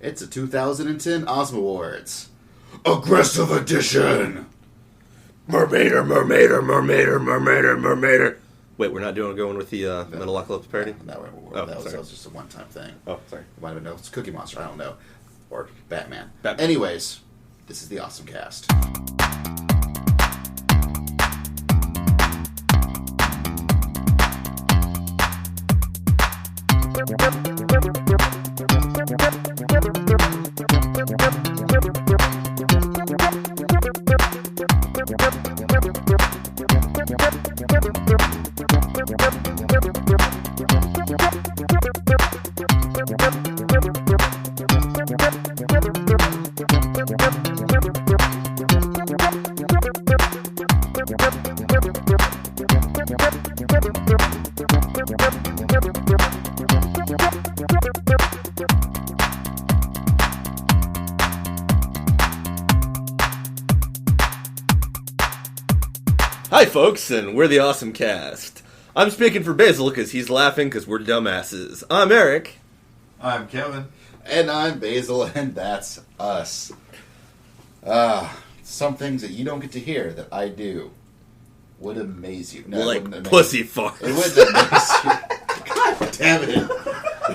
It's a 2010 OSMawards. Aggressive Edition! Mermaider, mermaider, mermaider, mermaider, mermaider. Wait, we're not going with the Metalocalypse parody? No, that was just a one-time thing. Oh, sorry. It might have been, it's Cookie Monster, I don't know. Or Batman. Batman. Anyways, this is the OSMcast. Hi, folks, and we're the OSMcast. I'm speaking for Basil because he's laughing because we're dumbasses. I'm Eric. I'm Kevin. And I'm Basil, and that's us. Some things that you don't get to hear that I do would amaze you. No, like pussy farts. It would amaze you. God damn it.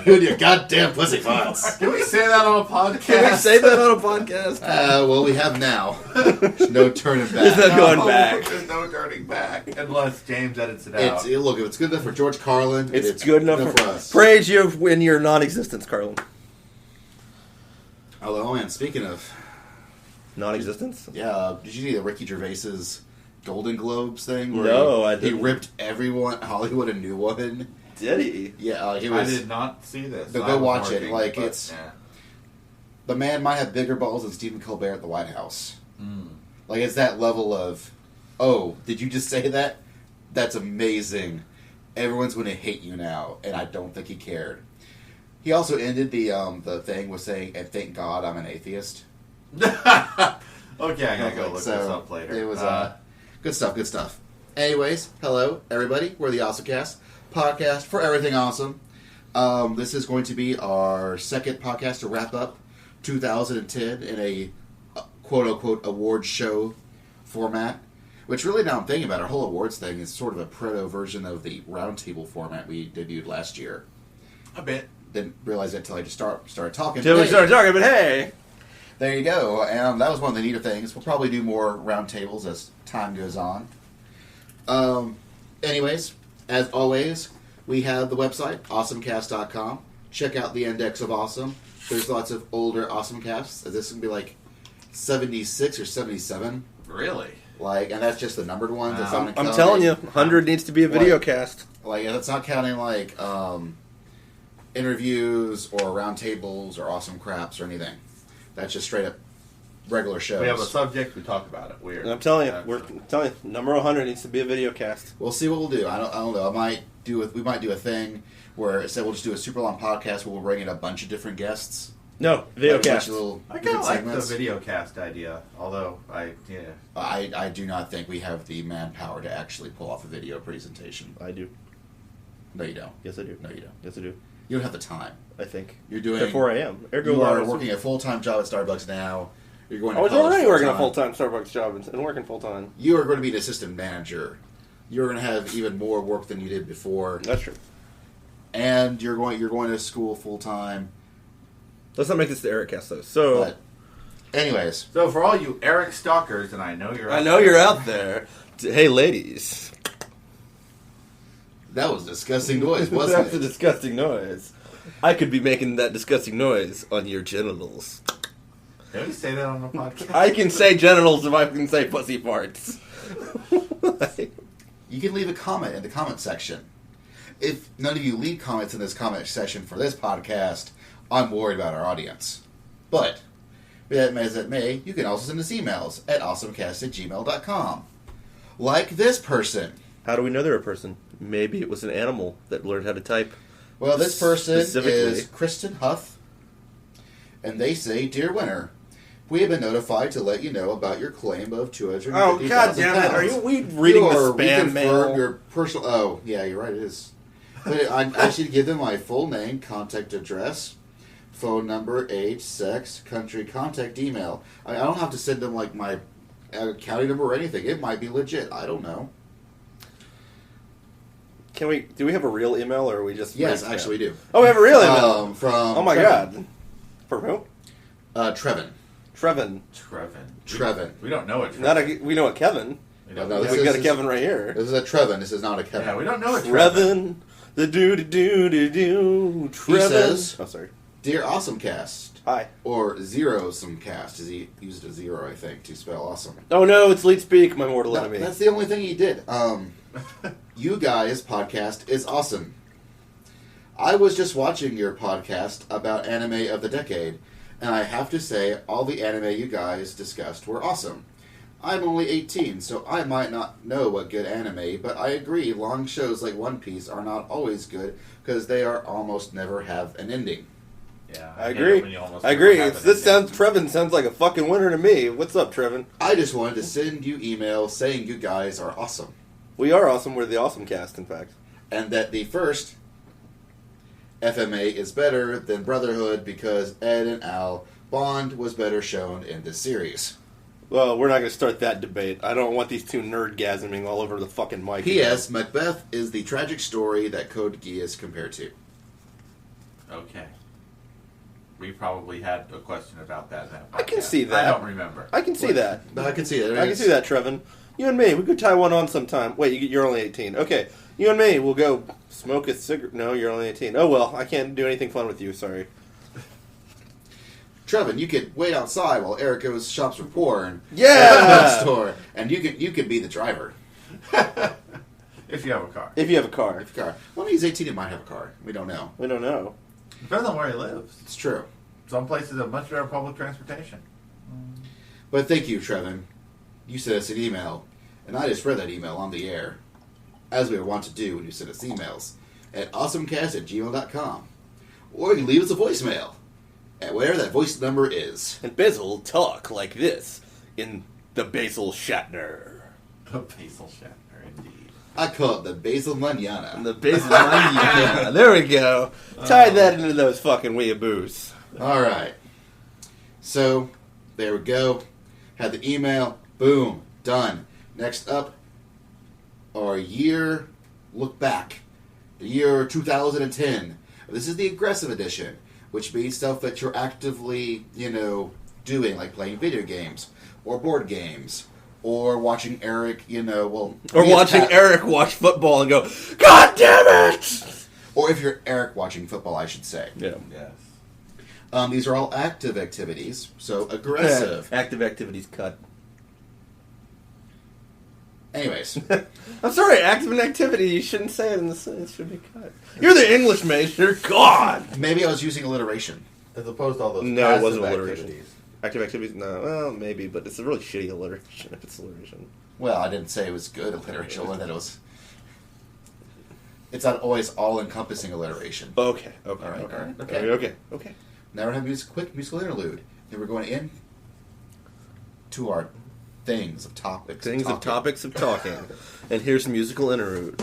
Dude, your goddamn pussy farts. Can we say that on a podcast? Can we say that on a podcast? Well, we have now. There's no turning back. There's no going back. There's no turning back. Unless James edits it out. Look, if it's good enough for George Carlin, it's good enough for us. Praise you in your non-existence, Carlin. Oh, man, speaking of non-existence? Yeah, did you see the Ricky Gervais's Golden Globes thing? Where No, I didn't. He ripped everyone, Hollywood, a new one. Did he? Yeah, he was. I did not see this. Go watch it. Like, it's... Yeah. The man might have bigger balls than Stephen Colbert at the White House. Mm. Like, it's that level of, oh, did you just say that? That's amazing. Everyone's going to hate you now, and I don't think he cared. He also ended the thing with saying, and thank God I'm an atheist. Okay, I gotta go look this up later. It was good stuff. Anyways, hello, everybody. We're the OSMcast, podcast for everything awesome. This is going to be our second podcast to wrap up 2010 in a quote-unquote award show format, which really, now I'm thinking about it, our whole awards thing is sort of a proto version of the roundtable format we debuted last year. A bit. Didn't realize that until I just started talking. Until we started talking, but hey! There you go. And that was one of the neater things. We'll probably do more roundtables as time goes on. Anyways, as always, we have the website, OSMcast.com. Check out the Index of Awesome. There's lots of older OSMcasts. This is going to be like 76 or 77. Really? Like, and that's just the numbered ones. Wow. I'm telling you, 100 needs to be a video cast. Like, that's not counting, like, interviews or roundtables or awesome craps or anything. That's just straight up regular shows. We have a subject, we talk about it. Weird. I'm telling you, number 100 needs to be a video cast. We'll see what we'll do. I don't know. We might do a thing where instead we'll just do a super long podcast where we'll bring in a bunch of different guests. No, video cast. I kind of like the video cast idea, although I do not think we have the manpower to actually pull off a video presentation. I do. No, you don't. Yes, I do. No, you don't. Yes, I do. You don't have the time. I think. You're doing... Therefore I am. You are working a full-time job at Starbucks now. You're going to I was college already working a full-time. full-time Starbucks job and working full-time. You are going to be an assistant manager. You're going to have even more work than you did before. That's true. And you're going to school full-time. Let's not make this the Eric cast, though. So, but anyways. So for all you Eric stalkers, and I know you're out there. Hey, ladies. That was a disgusting noise, wasn't That's it? a disgusting noise. I could be making that disgusting noise on your genitals. Can we say that on the podcast? I can say genitals if I can say pussy farts. You can leave a comment in the comment section. If none of you leave comments in this comment section for this podcast, I'm worried about our audience. But, be that as it may, you can also send us emails at awesomecast@gmail.com. Like this person. How do we know they're a person? Maybe it was an animal that learned how to type. Well, this person is Kristen Huff, and they say, Dear Winner, we have been notified to let you know about your claim of 250,000 Oh, God damn it. Are we reading the spam mail? Your personal... Oh, yeah, you're right, it is. But I should give them my full name, contact address, phone number, age, sex, country, contact, email. I don't have to send them like my county number or anything. It might be legit. I don't know. Do we have a real email, or are we just... Yes, actually we do. Oh, we have a real email. From oh my God. From who? Trevin. Trevin. We don't know it. We know a Kevin. We got a Kevin right here. This is a Trevin. This is not a Kevin. Yeah, we don't know it. Trevin. The do. Trevin. He says, oh, sorry. Dear OSMcast. Hi. Or ZeroSomeCast, as he used a zero, I think, to spell awesome. Oh no, it's Leet Speak, my mortal enemy. That's the only thing he did. You guys' podcast is awesome. I was just watching your podcast about anime of the decade, and I have to say, all the anime you guys discussed were awesome. I'm only 18, so I might not know what good anime, but I agree long shows like One Piece are not always good, because they are almost never have an ending. Yeah, I agree. Trevin sounds like a fucking winner to me. What's up, Trevin? I just wanted to send you email saying you guys are awesome. We are awesome. We're the OSMcast, in fact. And that the first FMA is better than Brotherhood because Ed and Al Bond was better shown in this series. Well, we're not going to start that debate. I don't want these two nerd-gasming all over the fucking mic. P.S. Macbeth is the tragic story that Code Geass compared to. Okay. We probably had a question about that in that podcast. I can see that. I don't remember. I can see that. I can see that. I can see that, Trevin. You and me, we could tie one on sometime. Wait, you're only 18. Okay, you and me, we'll go smoke a cigarette. No, you're only 18. Oh, well, I can't do anything fun with you, sorry. Trevin, you could wait outside while Eric goes shops for porn. Yeah! At the store, and you could be the driver. If you have a car. If you have a car. Well, he's 18, he might have a car. We don't know. We don't know. Depends on where he lives. It's true. Some places have much better public transportation. But thank you, Trevin. You sent us an email, and I just read that email on the air, as we want to do when you send us emails, at awesomecast@gmail.com. Or you can leave us a voicemail at whatever that voice number is. And Basil talk like this in the Basil Shatner. The Basil Shatner, indeed. I call it the Basil Manana. The Basil Manana. There we go. Tie that into those fucking weeaboos. All right. So, there we go. Had the email. Boom. Done. Next up, our year look back. The year 2010. This is the aggressive edition, which means stuff that you're actively, doing, like playing video games, or board games, or watching Eric, or watching Eric watch football and go, God damn it! Or if you're Eric watching football, I should say. Yeah. Yes. These are all active activities, so aggressive. Active activities cut. Anyways. I'm sorry, active and activity, you shouldn't say it in the sentence, it should be cut. You're the English major, God! Maybe I was using alliteration. As opposed to all those No, it wasn't alliteration. activities. Active activities? No, well, maybe, but it's a really shitty alliteration if it's alliteration. Well, I didn't say it was good alliteration, or that it was... It's not always all-encompassing alliteration. Okay. All right. Okay. Now we're going to have a quick musical interlude. Then we're going in to our things of topics. Things of topics of talking. And here's musical interlude.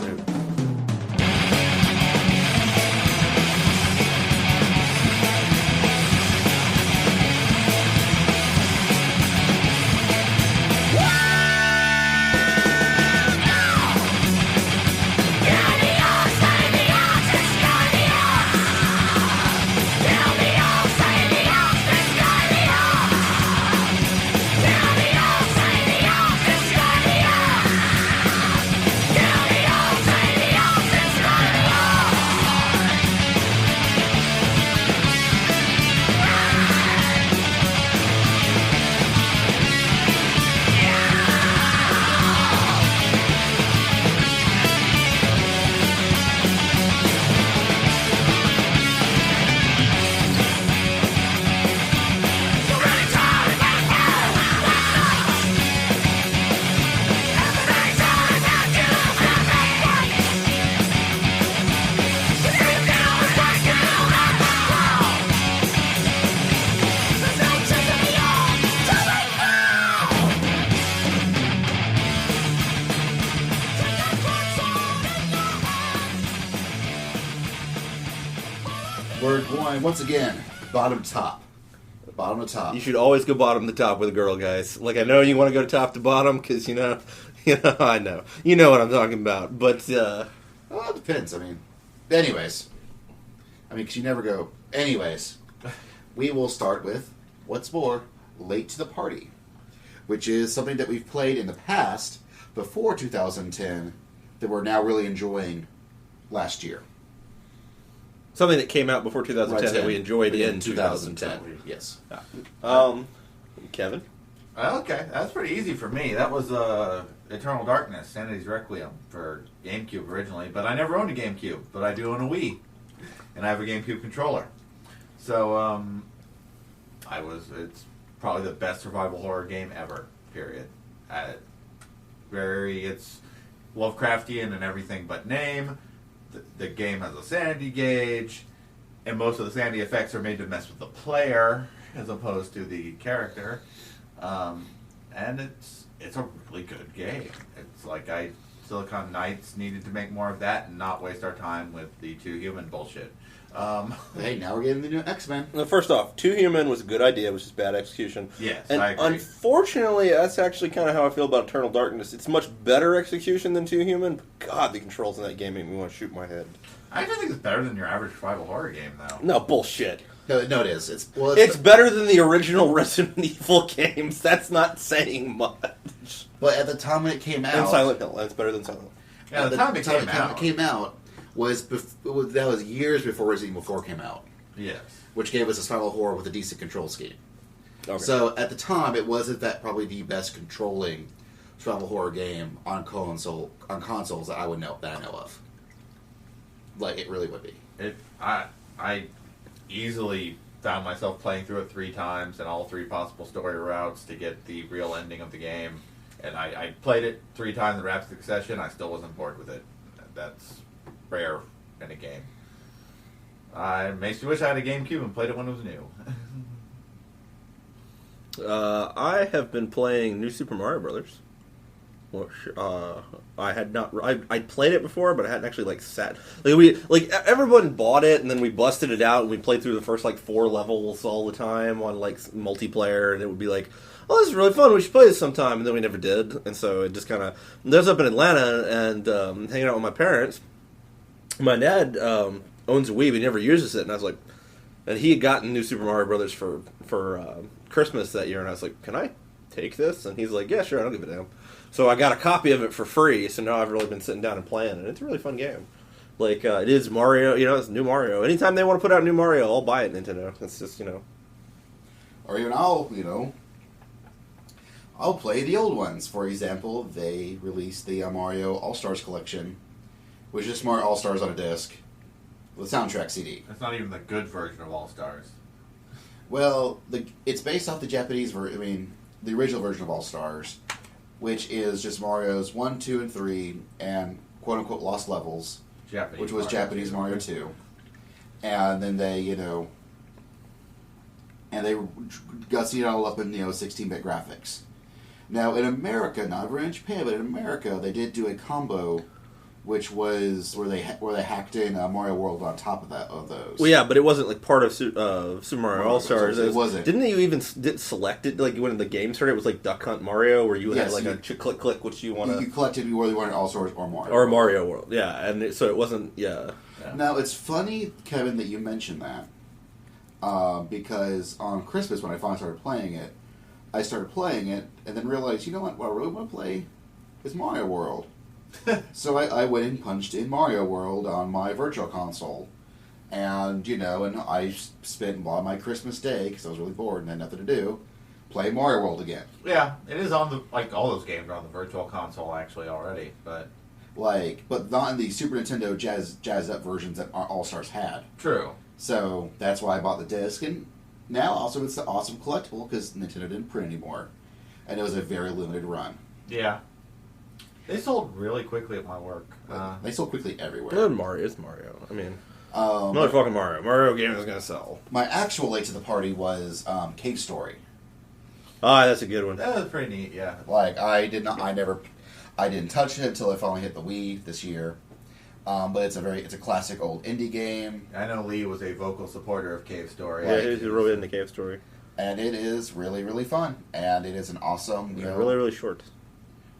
We're going, once again, Bottom top. Bottom to top. You should always go bottom to top with a girl, guys. Like, I know you want to go top to bottom, because, I know. You know what I'm talking about. But, Well, it depends. I mean, anyways. Because you never go... Anyways. We will start with, what's more, Late to the Party. Which is something that we've played in the past, before 2010, that we're now really enjoying last year. something that came out before 2010 Right, that we enjoyed in 2010. 2010. Yes. Kevin? Okay, that's pretty easy for me. That was Eternal Darkness, Sanity's Requiem for GameCube originally, but I never owned a GameCube, but I do own a Wii, and I have a GameCube controller. So, it's probably the best survival horror game ever, period. It's Lovecraftian and everything but name. The game has a sanity gauge, and most of the sanity effects are made to mess with the player as opposed to the character. And it's a really good game. It's like Silicon Knights needed to make more of that and not waste our time with the 2 human bullshit. Hey, now we're getting the new X-Men. Well, first off, 2 human was a good idea, which is bad execution. Yes, and I agree. Unfortunately, that's actually kind of how I feel about Eternal Darkness. It's much better execution than 2 human. God, the controls in that game make me want to shoot my head. I actually think it's better than your average survival horror game, though. No, bullshit. No, it is. It's better than the original Resident Evil games. That's not saying much. But at the time when it came out, And Silent Hill. That's better than Silent Hill. Yeah, the time it came out that was years before Resident Evil 4 came out. Yes. Which gave us a survival horror with a decent control scheme. Okay. So at the time, it wasn't that probably the best controlling survival horror game on consoles that I know of. Like it really would be. I easily found myself playing through it 3 times and all 3 possible story routes to get the real ending of the game. And I played it 3 times in rapid succession. I still wasn't bored with it. That's rare in a game. I makes me wish I had a GameCube and played it when it was new. I have been playing New Super Mario Brothers. Which, I had not. I played it before, but I hadn't actually sat. Everyone bought it, and then we busted it out, and we played through the first 4 levels all the time on multiplayer, and it would be like, oh, this is really fun. We should play this sometime, and then we never did. And so it just kind of. I was up in Atlanta and hanging out with my parents. My dad owns a Wii, but he never uses it, and I was like, and he had gotten New Super Mario Brothers for Christmas that year, and I was like, can I take this? And he's like, yeah, sure, I don't give a damn. So I got a copy of it for free, so now I've really been sitting down and playing it. It's a really fun game. It is Mario, it's new Mario. Anytime they want to put out new Mario, I'll buy it, Nintendo. It's just, Or even I'll play the old ones. For example, they released the Mario All-Stars collection, which is Mario All-Stars on a disc with a soundtrack CD. That's not even the good version of All Stars. Well, it's based off the Japanese the original version of All-Stars, which is just Mario's 1, 2, and 3, and quote-unquote Lost Levels, which was Japanese Mario 2. And then they, and they gussied it all up in, 16-bit graphics. Now, in America, not over in Japan, but in America, they did do a combo, which was where they hacked in Mario World on top of those. Well, yeah, but it wasn't part of Super Mario All-Stars. It wasn't. Didn't you even select it when the game started? It was Duck Hunt Mario, where you had a click, which you want to... You collected whether you wanted All-Stars or Mario. Or Mario World, yeah. And so it wasn't, yeah. Now, it's funny, Kevin, that you mentioned that. Because on Christmas, when I finally started playing it, and then realized, you know what I really want to play is Mario World. So I went and punched in Mario World on my virtual console. And, and I spent a lot of my Christmas day, because I was really bored and had nothing to do, play Mario World again. Yeah, it is on the, all those games are on the virtual console actually already, but... but not in the Super Nintendo jazzed up versions that All-Stars had. True. So that's why I bought the disc, and now also it's the awesome collectible, because Nintendo didn't print anymore. And it was a very limited run. Yeah. They sold really quickly at my work. They sold quickly everywhere. It's Mario. I mean, motherfucking Mario. Mario game is going to sell. My actual late to the party was Cave Story. Ah, that's a good one. That was pretty neat, yeah. I didn't touch it until I finally hit the Wii this year. But it's a classic old indie game, I know Lee was a vocal supporter of Cave Story. Yeah, he's really into Cave Story. and it is really, really fun. And it is an awesome, Really, really short.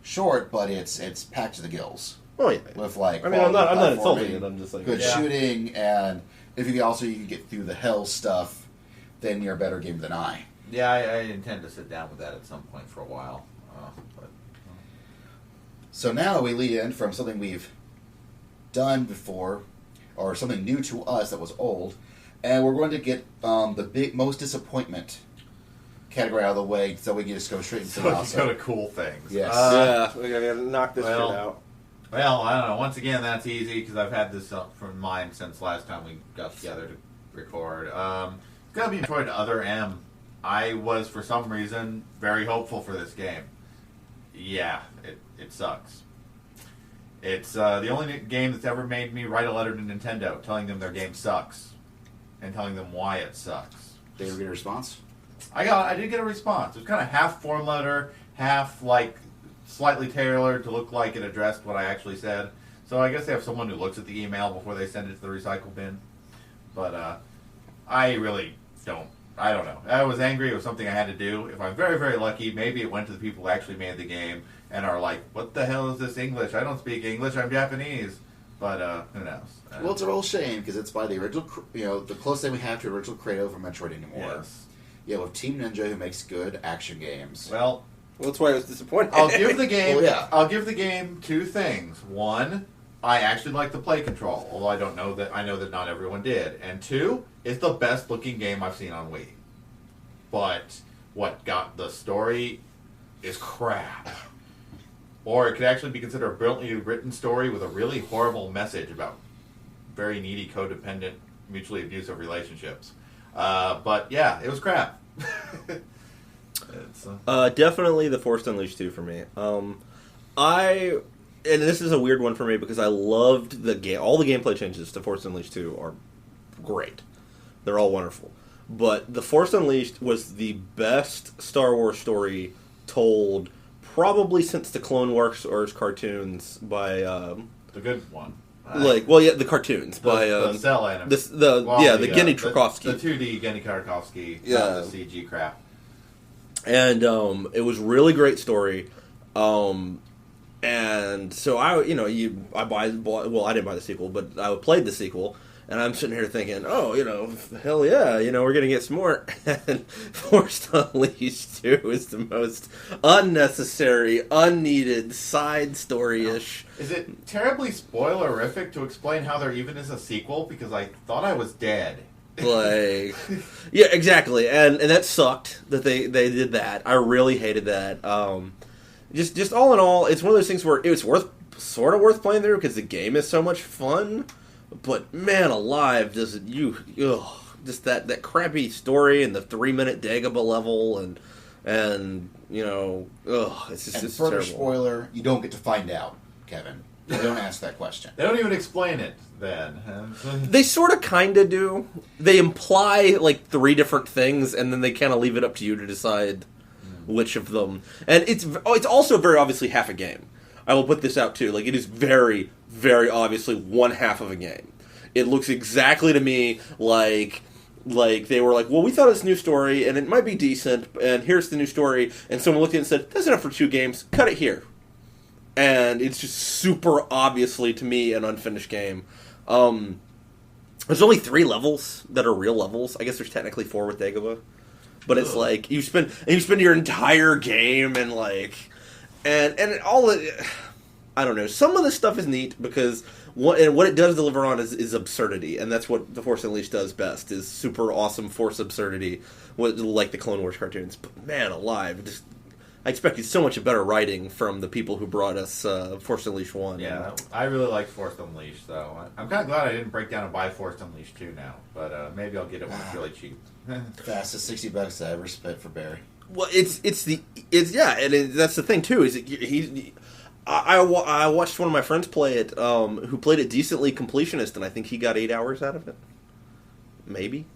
short, but it's packed to the gills Oh yeah. with like. I mean, I'm not quality insulting platforming, it. I'm just like good Yeah. shooting, and if you can get through the hell stuff, then you're a better game than I. Yeah, I intend to sit down with that at some point for a while. But So now we lead in from something we've done before, or something new to us that was old, and we're going to get the most disappointment category out of the way, so we can just go straight into so the you awesome. go to cool things. Yes. yeah, we gotta knock this shit out. Well, I don't know. Once again, that's easy because I've had this from mine since last time we got together to record. It's gonna be Metroid Other M. I was, for some reason, very hopeful for this game. Yeah, it sucks. It's the only game that's ever made me write a letter to Nintendo telling them their game sucks and telling them why it sucks. Did you get a response? I did get a response. It was kind of half form letter, half like slightly tailored to look like it addressed what I actually said. So I guess they have someone who looks at the email before they send it to the recycle bin. But I really don't. I don't know. I was angry. It was something I had to do. If I'm very, very lucky, maybe it went to the people who actually made the game and are like, what the hell is this English? I don't speak English. I'm Japanese. But who knows? Well, it's a real shame because it's by the original, the closest thing we have to the original creator from Metroid anymore. Yes. Yeah, with Team Ninja, who makes good action games. Well, Well, that's why I was disappointed. I'll give the game. Well, yeah. I'll give the game two things. One, I actually like the play control, although I know that not everyone did. And two, it's the best looking game I've seen on Wii. But what got the story is crap. Or it could actually be considered a brilliantly written story with a really horrible message about very needy, codependent, mutually abusive relationships. But yeah, it was crap. Definitely the Force Unleashed 2 for me. And this is a weird one for me because I loved the game. All the gameplay changes to Force Unleashed 2 are great. They're all wonderful. But The Force Unleashed was the best Star Wars story told probably since the Clone Wars cartoons by the good one. the cartoons by the cell anime. the Genny Tarkovsky. The 2D Genny Tarkovsky. Yeah. The CG crap. And it was really great story. And so I didn't buy the sequel, but I played the sequel, and I'm sitting here thinking, hell yeah, we're gonna get some more. And Force Unleashed 2 is the most unnecessary, unneeded side story-ish. Is it terribly spoilerific to explain how there even is a sequel? Because I thought I was dead. Like, yeah, exactly, and that sucked that they did that. I really hated that. Just all in all, it's one of those things where it was sort of worth playing through because the game is so much fun. But man alive, just that crappy story and the 3-minute Dagobah level and it's just And it's further terrible. spoiler, you don't get to find out, Kevin. You don't ask that question. They don't even explain it then. They sort of kind of do. They imply like 3 different things, and then they kind of leave it up to you to decide which of them. And it's also very obviously half a game. I will put this out too. Like, it is very, very obviously one half of a game. It looks exactly to me like they were like, well, we thought of this new story, and it might be decent, and here's the new story, and someone looked at it and said, that's enough for 2 games, cut it here. And it's just super obviously, to me, an unfinished game. There's only 3 levels that are real levels. I guess there's technically 4 with Dagobah. But it's like, you spend your entire game and all the... I don't know. Some of this stuff is neat because what it does deliver on is absurdity, and that's what The Force Unleashed does best, is super awesome Force absurdity, like the Clone Wars cartoons. But man alive, I expected so much better writing from the people who brought us Force Unleashed 1. Yeah, I really liked Force Unleashed, though. I'm kind of glad I didn't break down and buy Force Unleashed 2 now, but maybe I'll get it when it's really cheap. Fastest $60 I ever spent for Barry. Well, that's the thing too. Is I watched one of my friends play it, who played it decently completionist, and I think he got 8 hours out of it, maybe.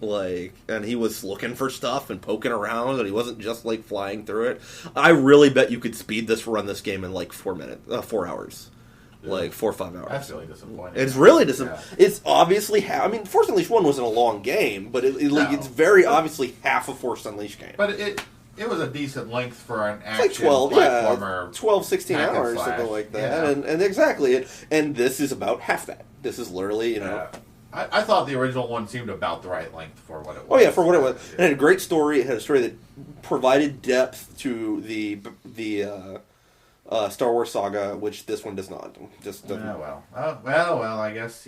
And he was looking for stuff and poking around, and he wasn't just flying through it. I really bet you could run this game in 4 hours. like 4 or 5 hours. That's really disappointing. It's really disappointing. Yeah. It's obviously Force Unleashed 1 wasn't a long game, but it's very obviously half a Force Unleashed game. But it was a decent length for an action like 12, platformer. 12, 16 hours, something like that. Yeah. And exactly. And this is about half that. This is literally, Yeah. I thought the original one seemed about the right length for what it was. Oh, yeah, for what it was. It had a great story. It had a story that provided depth to the Star Wars saga, which this one does not. Just doesn't. Well, I guess,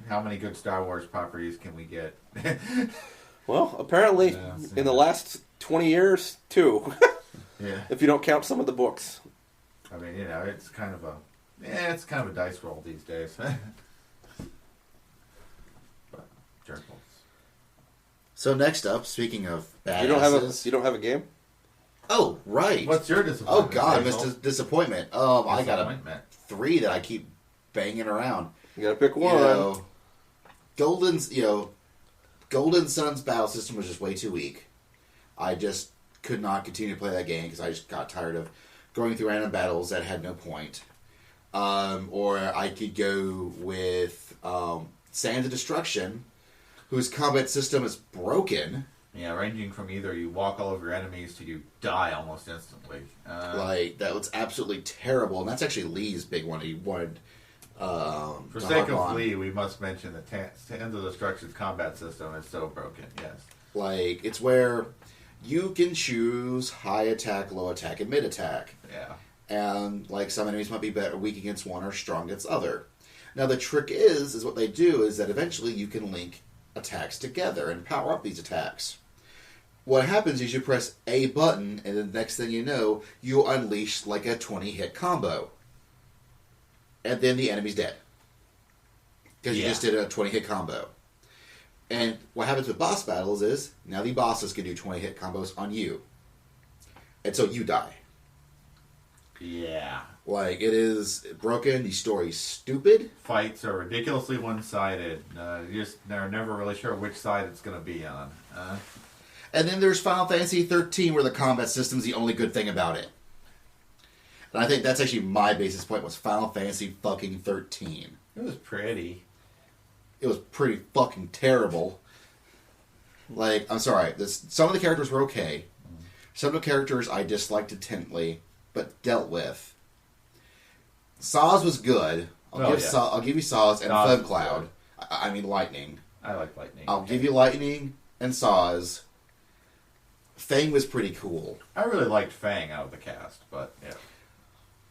how many good Star Wars properties can we get? Well, apparently, in the last 20 years, 2. Yeah. If you don't count some of the books. I mean, it's kind of a dice roll these days. But jerk balls. So next up, speaking of badasses, you don't have a game? Oh, right. What's your disappointment? Oh God, Mr. Disappointment. I got 3 that I keep banging around. You gotta pick one. Golden Sun's battle system was just way too weak. I just could not continue to play that game because I just got tired of going through random battles that had no point. Or I could go with Sands of Destruction, whose combat system is broken. Yeah, ranging from either you walk all over your enemies to you die almost instantly. That was absolutely terrible, and that's actually Lee's big one. He wanted. For sake of Lee, we must mention that Sands of Destruction's combat system is so broken. Yes, it's where you can choose high attack, low attack, and mid attack. Yeah, and some enemies might be weak against one or strong against other. Now the trick is what they do is that eventually you can link attacks together and power up these attacks. What happens is you press a button, and the next thing you know, you unleash a 20-hit combo. And then the enemy's dead. Because you just did a 20-hit combo. And what happens with boss battles is, now the bosses can do 20-hit combos on you. And so you die. Yeah. It is broken, the story's stupid. Fights are ridiculously one-sided. They're never really sure which side it's going to be on. And then there's Final Fantasy 13, where the combat system's the only good thing about it. And I think that's actually my basis point, was Final Fantasy fucking 13. It was pretty. It was pretty fucking terrible. I'm sorry, some of the characters were okay. Some of the characters I disliked intently, but dealt with. Saz was good. I'll give you Saz and Femcloud. I mean Lightning. I like Lightning. I'll give you Lightning and Saz. Fang was pretty cool. I really liked Fang out of the cast, but yeah.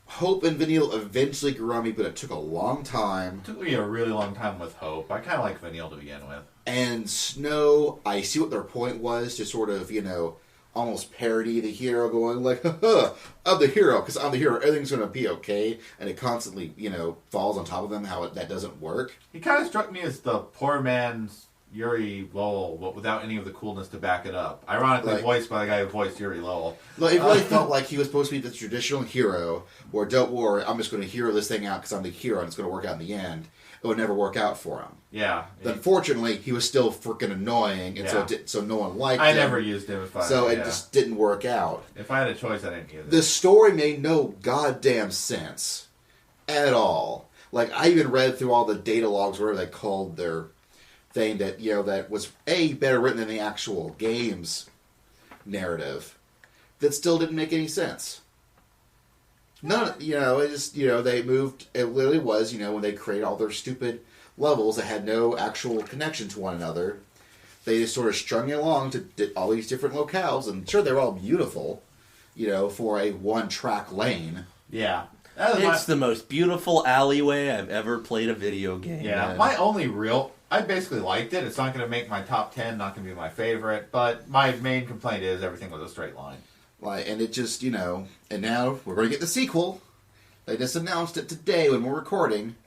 Hope and Vanille eventually grew on me, but it took a long time. It took me a really long time with Hope. I kind of like Vanille to begin with. And Snow, I see what their point was, to sort of, almost parody the hero, going haha, I'm the hero, because I'm the hero, everything's going to be okay, and it constantly, falls on top of them, that doesn't work. He kind of struck me as the poor man's Yuri Lowell, but without any of the coolness to back it up. Ironically voiced by the guy who voiced Yuri Lowell. It really felt like he was supposed to be the traditional hero, where don't worry, I'm just going to hero this thing out because I'm the hero and it's going to work out in the end. It would never work out for him. Yeah. Unfortunately, he was still freaking annoying, and so no one liked him. I never used him. It just didn't work out. If I had a choice, I didn't use it. The story made no goddamn sense at all. I even read through all the data logs, whatever they called their thing, that that was better written than the actual game's narrative, that still didn't make any sense. None, it just, they moved, it literally was, when they created all their stupid levels that had no actual connection to one another, they just sort of strung it along to all these different locales, and sure, they were all beautiful, for a one-track lane. Yeah. It's the most beautiful alleyway I've ever played a video game. Yeah, in. my only I basically liked it. It's not going to make my top 10, not going to be my favorite, but my main complaint is everything was a straight line. And it just, and now we're going to get the sequel. They just announced it today when we're recording.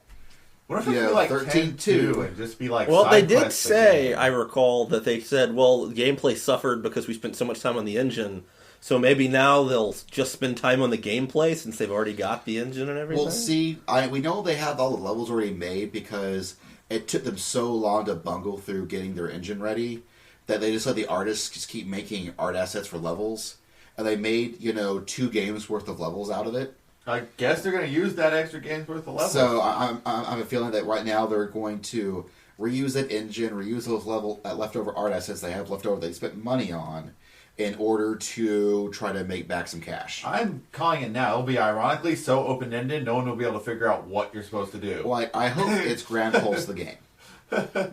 What if it be 13-2 and just be Well, they did say, I recall, that they said, well, gameplay suffered because we spent so much time on the engine. So maybe now they'll just spend time on the gameplay since they've already got the engine and everything? Well, see, we know they have all the levels already made because it took them so long to bungle through getting their engine ready that they just let the artists just keep making art assets for levels. And they made, 2 games worth of levels out of it. I guess they're going to use that extra game's worth of levels. So I'm a feeling that right now they're going to reuse that engine, reuse those leftover art assets they have left over they spent money on in order to try to make back some cash. I'm calling it now. It'll be ironically so open-ended, no one will be able to figure out what you're supposed to do. Like, I hope it's Grand Pulse the game.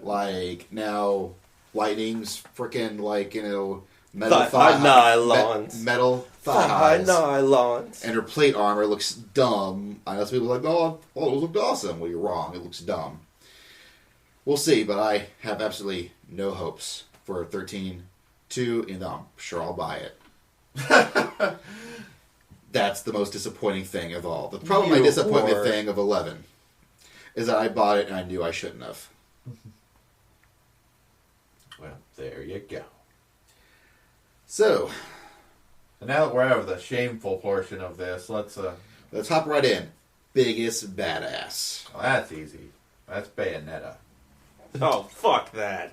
Like, now, Lightning's freaking, like, metal nylons. Metal thighs. Nylons. And her plate armor looks dumb. I know some people are like, oh, it looked awesome. Well, you're wrong. It looks dumb. We'll see, but I have absolutely no hopes for 13-2, and I'm sure I'll buy it. That's the most disappointing thing of all. Probably my disappointment thing of 11 is that I bought it and I knew I shouldn't have. Well, there you go. So now that we're out of the shameful portion of this, let's hop right in. Biggest badass. Oh, that's easy. That's Bayonetta. Oh, fuck that.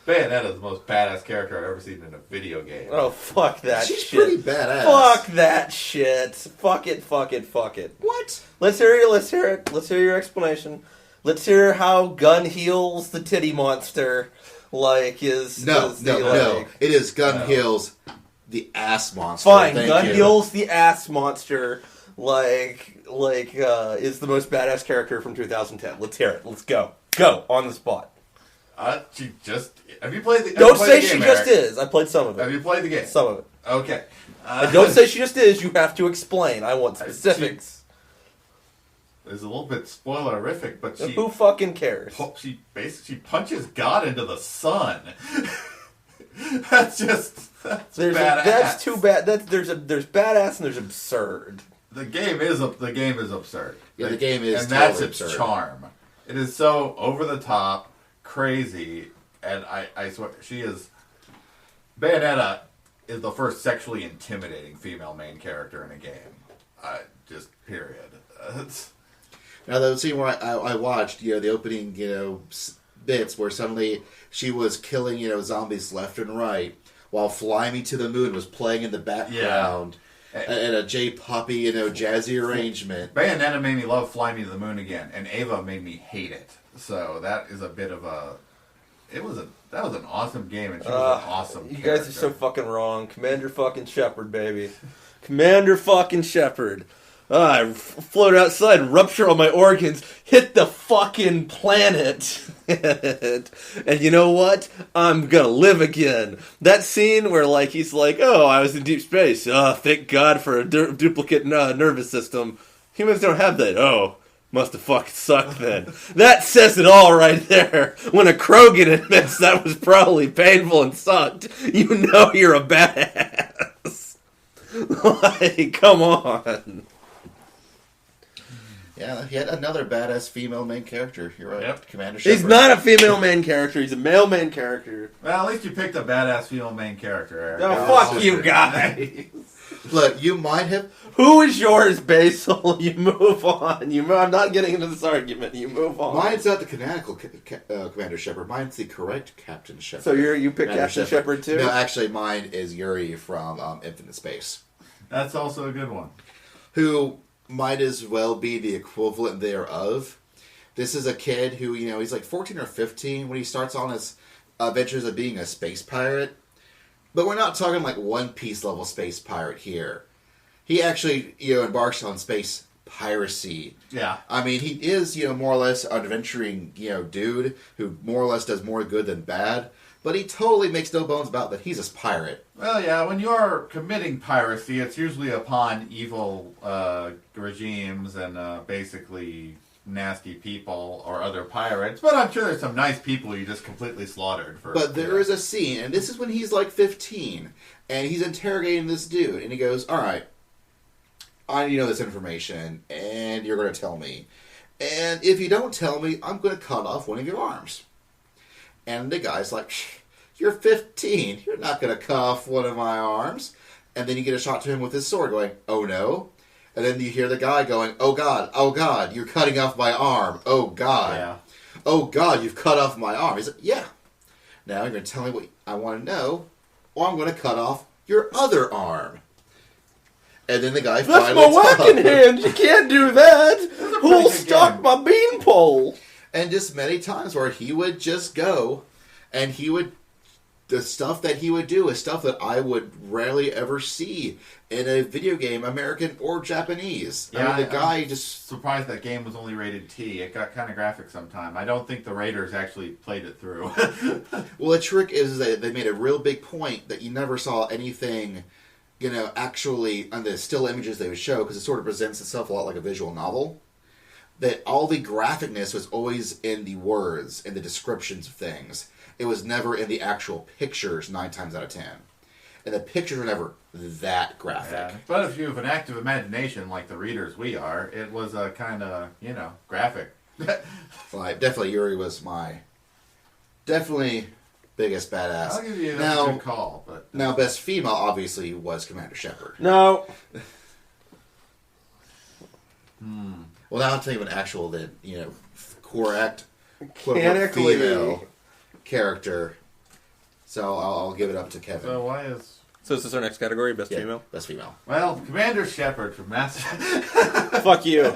Bayonetta's the most badass character I've ever seen in a video game. Oh, fuck that She's shit. pretty badass. Fuck that shit. Fuck it. What? Let's hear it. Let's hear your explanation. Let's hear how Gun heals the titty monster. Like, No. It is Gun heals the ass monster. Fine, Thank Gun you. heals the ass monster. Is the most badass character from 2010. Let's hear it. Let's go. Go on the spot. She just... Have you played the... Don't say she just is. I played some of it. Have you played the game? Some of it. Okay. Don't say she just is. You have to explain. I want specifics. It's a little bit spoilerific, but she... Who fucking cares? She punches God into the sun. That's badass. That's too bad. There's badass and there's absurd. The game is absurd. Yeah, the game is and totally that's its absurd. charm. It is so over the top, crazy, and I swear Bayonetta is the first sexually intimidating female main character in a game. Just period. Now, the scene where I watched, the opening, bits where suddenly she was killing, zombies left and right, while Fly Me to the Moon was playing in the background, and a J-poppy, jazzy arrangement. Bayonetta made me love Fly Me to the Moon again, and Ava made me hate it. So that is a bit of a... That was an awesome game, and she was an awesome You character. guys are so fucking wrong. Commander fucking Shepard, baby. Commander fucking Shepard. I float outside and rupture all my organs, hit the fucking planet. And you know what? I'm gonna live again. That scene where, he's like, oh, I was in deep space. Oh, thank God for a duplicate nervous system. Humans don't have that. Oh, must have fucking sucked then. That says it all right there. When a Krogan admits that was probably painful and sucked, you know you're a badass. Come on. Yeah, yet another badass female main character. You're right. Yep. Commander Shepard. He's not a female main character. He's a male main character. Well, at least you picked a badass female main character, Eric. Oh, fuck you guys. Look, you might have... Who is yours, Basil? You move on. I'm not getting into this argument. You move on. Mine's not the canonical Commander Shepard. Mine's the correct Captain Shepard. So you pick Captain Shepard too? No, actually, mine is Yuri from Infinite Space. That's also a good one. Who might as well be the equivalent thereof. This is a kid who, he's like 14 or 15 when he starts on his adventures of being a space pirate. But we're not talking like One Piece level space pirate here. He actually, embarks on space piracy. Yeah. I mean, he is, more or less an adventuring, dude who more or less does more good than bad. But he totally makes no bones about that he's a pirate. Well, yeah, when you're committing piracy, it's usually upon evil regimes and basically nasty people or other pirates. But I'm sure there's some nice people you just completely slaughtered for. But there is a scene, and this is when he's like 15, and he's interrogating this dude, and he goes, all right, I need to know this information, and you're going to tell me. And if you don't tell me, I'm going to cut off one of your arms. And the guy's like, you're 15. You're not going to cut off one of my arms. And then you get a shot to him with his sword going, oh no. And then you hear the guy going, oh God, you're cutting off my arm. Oh God. Yeah. Oh God, you've cut off my arm. He's like, yeah. Now you're going to tell me what I want to know, or I'm going to cut off your other arm. And then the guy That's finally my whacking talked. hand. You can't do that. Who'll good stock game. my beanpole? And just many times where he would just go, and the stuff that he would do is stuff that I would rarely ever see in a video game, American or Japanese. Yeah, I mean, the guy I'm just... surprised that game was only rated T. It got kind of graphic sometime. I don't think the Raiders actually played it through. Well, the trick is that they made a real big point that you never saw anything, actually on the still images they would show, because it sort of presents itself a lot like a visual novel. That all the graphicness was always in the words, in the descriptions of things. It was never in the actual pictures 9 times out of 10. And the pictures were never that graphic. Yeah. But if you have an active imagination like the readers we are, it was a kind of, graphic. Like, definitely Yuri was my biggest badass. I'll give you now, a good call. But now, best female obviously was Commander Shepard. No. Well, now I'm thinking of an actual, correct, Mechanically. female character. So I'll give it up to Kevin. So why is... So is this our next category? Best female? Best female. Well, Commander Shepard from Mass Fuck you.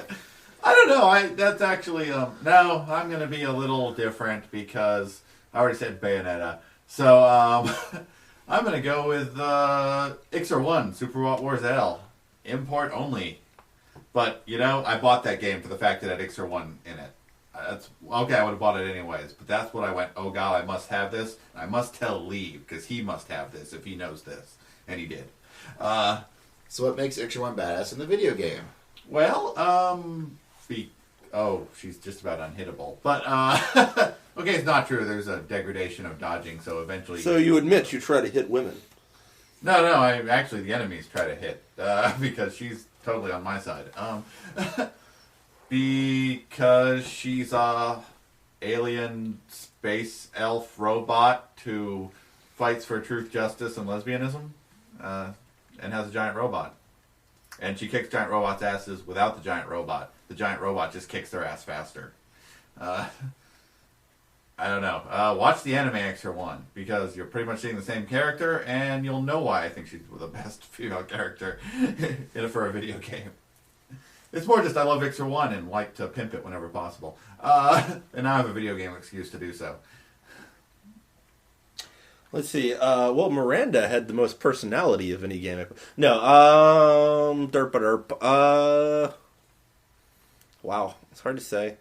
I don't know. That's actually... no, I'm going to be a little different because I already said Bayonetta. So I'm going to go with Ixer 1, Super Wars L. Import only. But, I bought that game for the fact that it had Ixer 1 in it. That's okay, I would have bought it anyways. But that's what I went, oh god, I must have this. I must tell Lee, because he must have this if he knows this. And he did. So what makes Ixer 1 badass in the video game? Well, she's just about unhittable. But, okay, it's not true. There's a degradation of dodging, so eventually... So you admit you try to hit women? No, actually the enemies try to hit, because she's totally on my side. Because she's a alien space elf robot who fights for truth, justice, and lesbianism, and has a giant robot. And she kicks giant robots' asses without the giant robot. The giant robot just kicks their ass faster. I don't know. Watch the anime Ixer 1, because you're pretty much seeing the same character, and you'll know why I think she's the best female character for a video game. It's more just I love Ixer 1 and like to pimp it whenever possible. And now I have a video game excuse to do so. Let's see. Well, Miranda had the most personality of any game. No, derp. Wow, it's hard to say.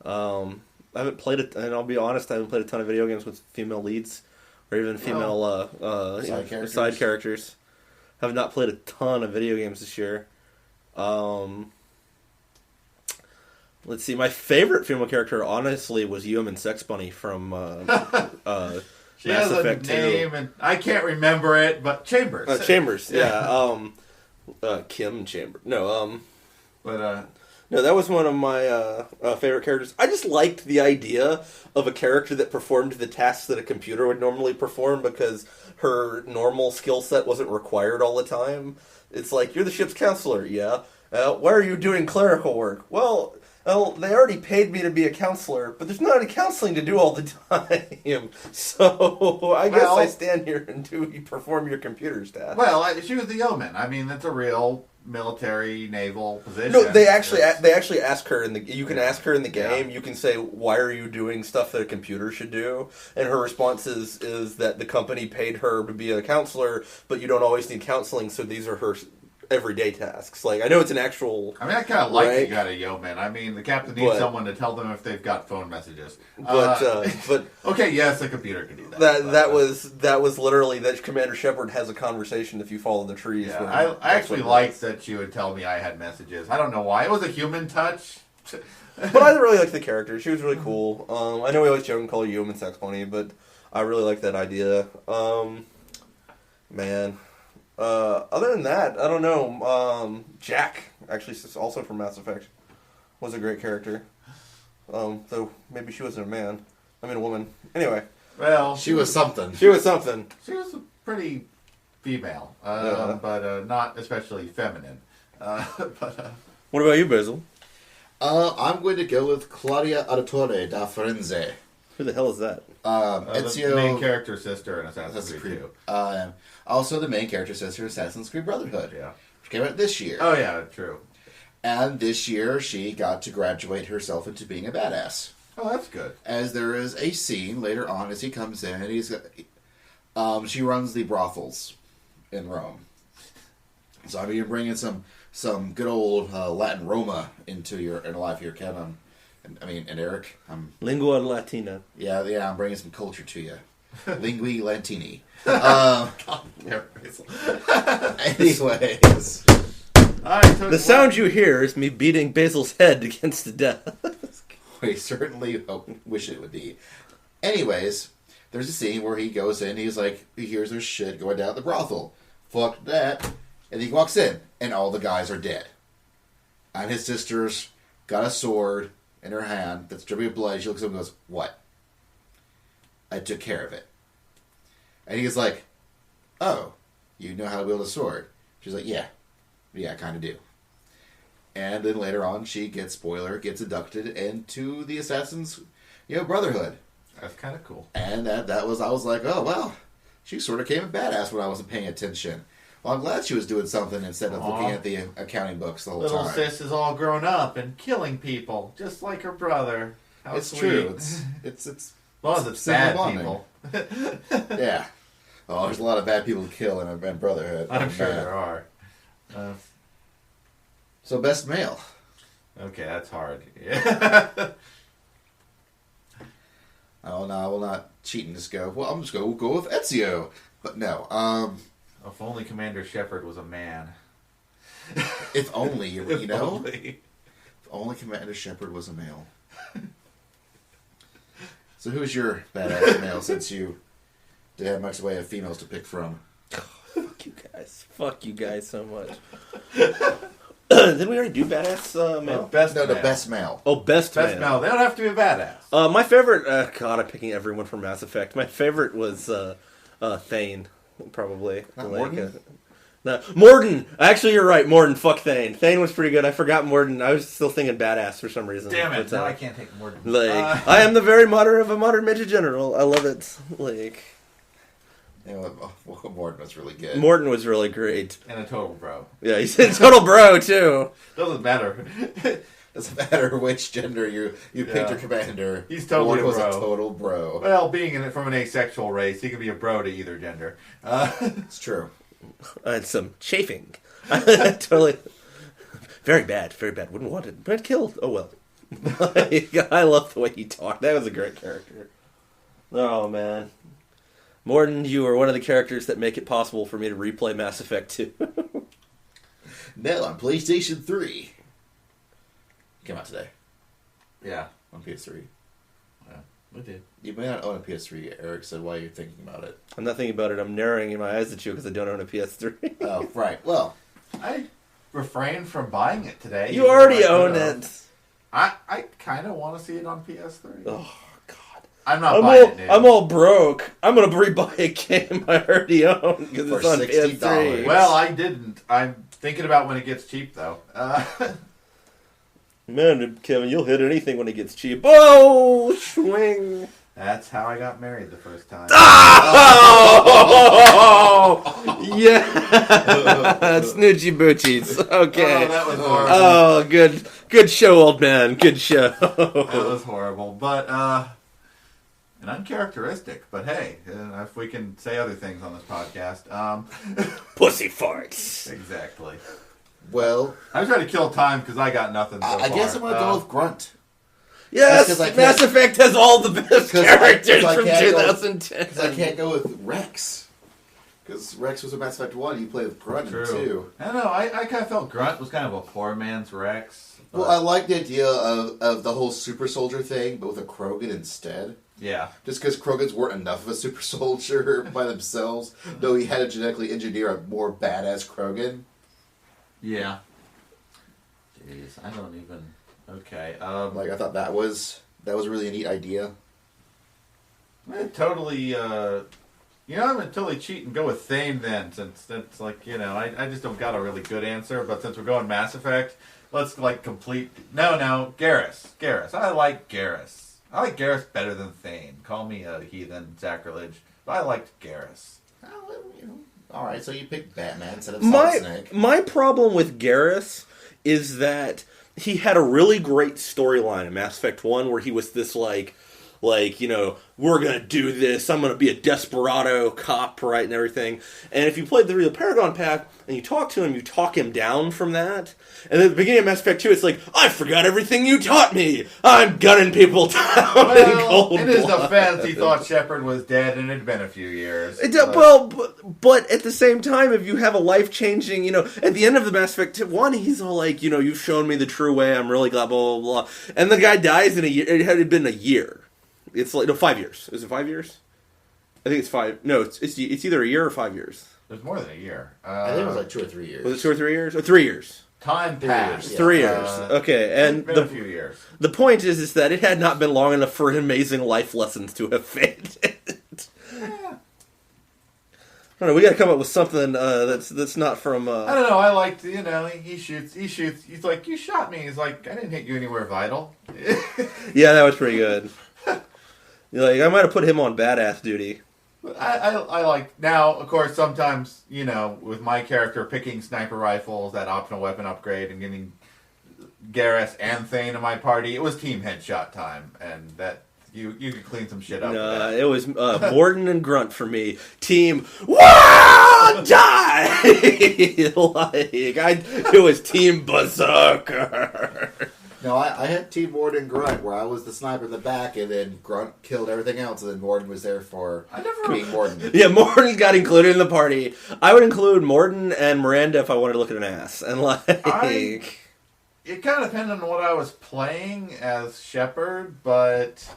I haven't played it, and I'll be honest, I haven't played a ton of video games with female leads, or even female side characters. Have not played a ton of video games this year. Let's see. My favorite female character, honestly, was Human Sex Bunny from She Mass has Effect a name, 2. and I can't remember it, but Chambers. Chambers, yeah. Kim Chambers. No, But no, that was one of my favorite characters. I just liked the idea of a character that performed the tasks that a computer would normally perform because her normal skill set wasn't required all the time. It's like, you're the ship's counselor, yeah. Why are you doing clerical work? Well, they already paid me to be a counselor, but there's not any counseling to do all the time. So I guess I stand here and perform your computer's task. well, she was the yeoman. I mean, that's a real military naval position. No, they actually ask her in the. You can ask her in the game. Yeah. You can say, "Why are you doing stuff that a computer should do?" And her response is that the company paid her to be a counselor, but you don't always need counseling, so these are her everyday tasks. Like, I know it's an actual... I mean, I kind of like that you got a yeoman. I mean, the captain needs someone to tell them if they've got phone messages. But okay, yes, a computer can do that. That was literally that Commander Shepard has a conversation if you follow the trees. Yeah, I actually liked that she would tell me I had messages. I don't know why. It was a human touch. But I really liked the character. She was really cool. I know we always joke and call her Human Sex Bunny, but I really like that idea. Man... other than that, I don't know. Jack, actually, also from Mass Effect, was a great character. Though maybe she wasn't a man. I mean, a woman. Anyway. Well, she was something. She was something. She was pretty female, but not especially feminine. What about you, Basil? I'm going to go with Claudia Auditore da Firenze. Who the hell is that? Ezio, the main character sister in Assassin's Creed 2. Also the main character sister in Assassin's Creed Brotherhood. Yeah. Came out this year. Oh yeah, true. And this year, she got to graduate herself into being a badass. Oh, that's good. As there is a scene later on as he comes in, and she runs the brothels in Rome. So I mean, you're bringing some good old Latin Roma into your life here, Kevin. And Eric. Lingua Latina. Yeah, I'm bringing some culture to you. Lingui Lantini. Anyways. The sound you hear is me beating Basil's head against the desk. We certainly wish it would be. Anyways, there's a scene where he goes in, he's like, he hears there's shit going down at the brothel. Fuck that. And he walks in, and all the guys are dead. And his sister's got a sword in her hand that's dripping with blood. She looks at him and goes, what? I took care of it. And he's like, oh, you know how to wield a sword? She's like, yeah, I kind of do. And then later on, she gets inducted into the Assassin's, Brotherhood. That's kind of cool. And I was like, oh, well, she sort of came a badass when I wasn't paying attention. Well, I'm glad she was doing something instead of looking at the accounting books the whole Little time. sis is all grown up and killing people, just like her brother. How it's sweet. true. It's as long as it's bad people. Yeah. Oh, there's a lot of bad people to kill in Brotherhood. I'm sure there are. So, best male. Okay, that's hard. Yeah. Oh, no, I will not cheat and just go, well, I'm just going to go with Ezio. But no. If only Commander Shepard was a man. If only, you know? Only. If only Commander Shepard was a male. So who's your badass male, since you didn't have much way of females to pick from? Fuck you guys. Fuck you guys so much. Didn't we already do badass male? The best male. Oh, best male. They don't have to be a badass. My favorite... God, I'm picking everyone from Mass Effect. My favorite was Thane, probably. Not Morden? No, Morden! Actually, you're right. Morden. Fuck Thane. Thane was pretty good. I forgot Morden. I was still thinking badass for some reason. Damn it. Now I can't take Morden. I am the very modern of a modern Major General. I love it. Morden was really good. Morden was really great. And a total bro. Yeah, he's a total bro, too. Doesn't matter. Doesn't matter which gender you picked your commander. He's totally Morden was bro. a total bro. Well, being from an asexual race, he can be a bro to either gender. It's true. And some chafing. Totally. Very bad. Very bad. Wouldn't want it. But killed. Oh, well. I love the way he talked. That was a great character. Oh, man. Morden, you are one of the characters that make it possible for me to replay Mass Effect 2. No, on PlayStation 3. Came out today. Yeah. On PS3. Yeah, we did. You may not own a PS3, Eric said, while you're thinking about it. I'm not thinking about it. I'm narrowing my eyes at you because I don't own a PS3. Oh, right. Well, I refrained from buying it today. You already own it. I kind of want to see it on PS3. Oh, God. I'm not buying it, dude. I'm all broke. I'm going to re-buy a game I already own because it's on $60. PS3. Well, I didn't. I'm thinking about when it gets cheap, though. Man, Kevin, you'll hit anything when it gets cheap. Oh, swing. That's how I got married the first time. Oh! Yeah! Snoochie boochies. Okay. Oh, that was horrible. Oh, good show, old man. Good show. That was horrible. But, and uncharacteristic. But hey, if we can say other things on this podcast. Pussy farts. Exactly. Well, I'm trying to kill time because I got nothing so I far. guess I'm going to go with Grunt. Yes, Mass Effect has all the best characters from 2010. Because I can't go with Rex. Because Rex was in Mass Effect 1, you played with Grunt in 2. I don't know, I kind of felt Grunt was kind of a poor man's Rex. Well, I like the idea of the whole super soldier thing, but with a Krogan instead. Yeah. Just because Krogans weren't enough of a super soldier by themselves, though he had to genetically engineer a more badass Krogan. Yeah. Jeez, I don't even... Okay. I thought that was a really neat idea. Totally, I'm going to totally cheat and go with Thane then, since that's I just don't got a really good answer, but since we're going Mass Effect, let's complete... No, Garrus. I like Garrus. I like Garrus better than Thane. Call me a heathen sacrilege, but I liked Garrus. All All right, so you picked Batman instead of Solid Snake. My problem with Garrus is that he had a really great storyline in Mass Effect 1 where he was this, like, you know, we're going to do this, I'm going to be a desperado cop, right, and everything. And if you played the Real Paragon pack and you talk to him, you talk him down from that. And at the beginning of Mass Effect 2, it's like, I forgot everything you taught me! I'm gunning people down in cold in his blood. defense, he thought Shepard was dead and it had been a few years. But at the same time, if you have a life-changing, you know, at the end of the Mass Effect 1, he's all like, you know, you've shown me the true way, I'm really glad, blah, blah, blah. And the guy dies in a year. It had been a year. It's like, no, 5 years. Is it 5 years? I think it's 5. No, it's either a year or 5 years. It was more than a year. I think it was like 2 or 3 years. Was it 2 or 3 years? Or 3 years? Time passed. 3 years. Okay, and It's been a few years. The point is that it had not been long enough for amazing life lessons to have faded. Yeah. I don't know, we gotta come up with something that's not from... I don't know, I liked, you know, he shoots. He's like, you shot me. He's like, I didn't hit you anywhere vital. Yeah, that was pretty good. Like, I might have put him on badass duty. But I like, now, of course, sometimes, you know, with my character picking sniper rifles, that optional weapon upgrade, and getting Garrus and Thane in my party, it was team headshot time, and that, you could clean some shit up with that. It was Morden and Grunt for me. Team, wah, die! It was Team Berserker. No, I had Team Morden and Grunt, where I was the sniper in the back, and then Grunt killed everything else, and then Morden was there for being Morden. Yeah, Morden got included in the party. I would include Morden and Miranda if I wanted to look at an ass. And it kind of depended on what I was playing as Shepard, but...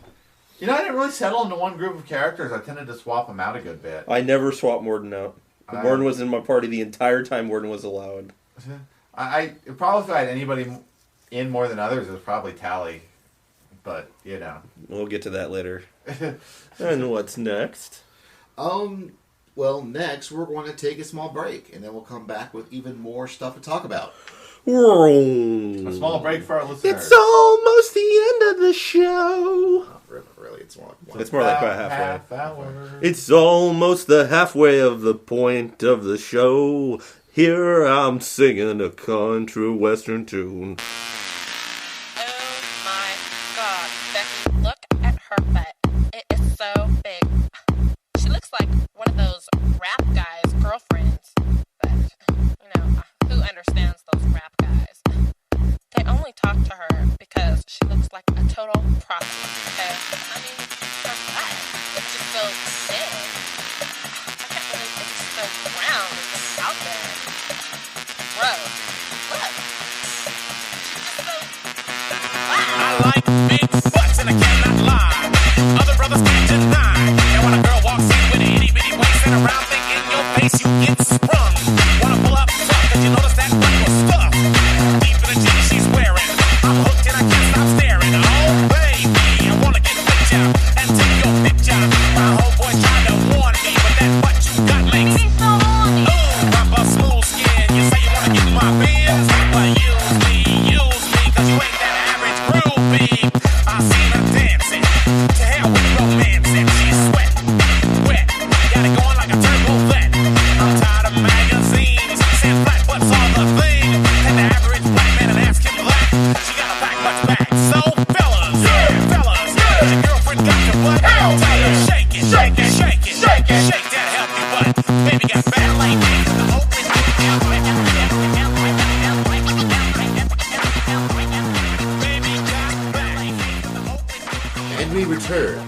You know, I didn't really settle into one group of characters. I tended to swap them out a good bit. I never swapped Morden out. Morden was in my party the entire time Morden was allowed. Probably if I had anybody in more than others, it was probably Tally. But, you know. We'll get to that later. And what's next? Well, next we're going to take a small break, and then we'll come back with even more stuff to talk about. A small break for our listeners. It's almost the end of the show. Really, it's more like about half hour. It's almost the halfway of the point of the show. Here I'm singing a country western tune. Oh my God, Becky, look at her butt. It is so big. She looks like one of those rap guys' girlfriends. But, you know, who understands those rap guys? They only talk to her because she looks like a total prostitute. Okay? I mean, her butt, it's just so big. I can't believe it's just so round and just out there. Gross. Look. She's just so... Wow. I like big butts and I cannot lie. Other brothers can't deny. And when a girl walks in with an itty bitty waist and a round thing in your face, you get sprung. Wanna pull up tough, cause you notice that butt was stuffed. Deep in the jeans she's wearing, I'm hooked and I can't stop staring. Oh baby, I wanna get with ya and take your picture. My homeboy tried to warn me, but that butt you got links. Ooh, papa smooth skin. You say you wanna get in my biz, but use me, cause you ain't that average groupie. I seen her dancing, to hell with romance, and she's sweating, wet, got it going like a turbo vet. I'm tired of magazines, saying flat butts all the thing, and the average black man and ask him black, she got a back much back. So fellas, your girlfriend got your butt, tell her shake it, shake it, shake it, shake it, shake that healthy butt. Baby got fat like me. And we return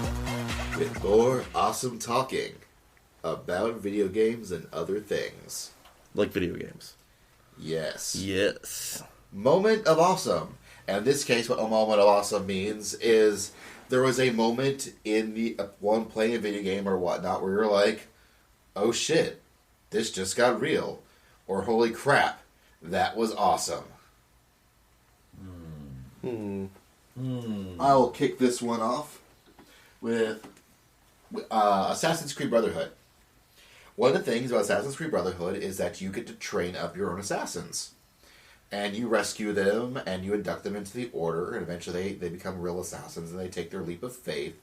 with more awesome talking about video games and other things. Like video games. Yes. Yes. Moment of awesome. And in this case, what a moment of awesome means is there was a moment in the one playing a video game or whatnot where you're like, oh shit, this just got real. Or holy crap, that was awesome. I will kick this one off with Assassin's Creed Brotherhood. One of the things about Assassin's Creed Brotherhood is that you get to train up your own assassins. And you rescue them, and you induct them into the order, and eventually they become real assassins, and they take their leap of faith.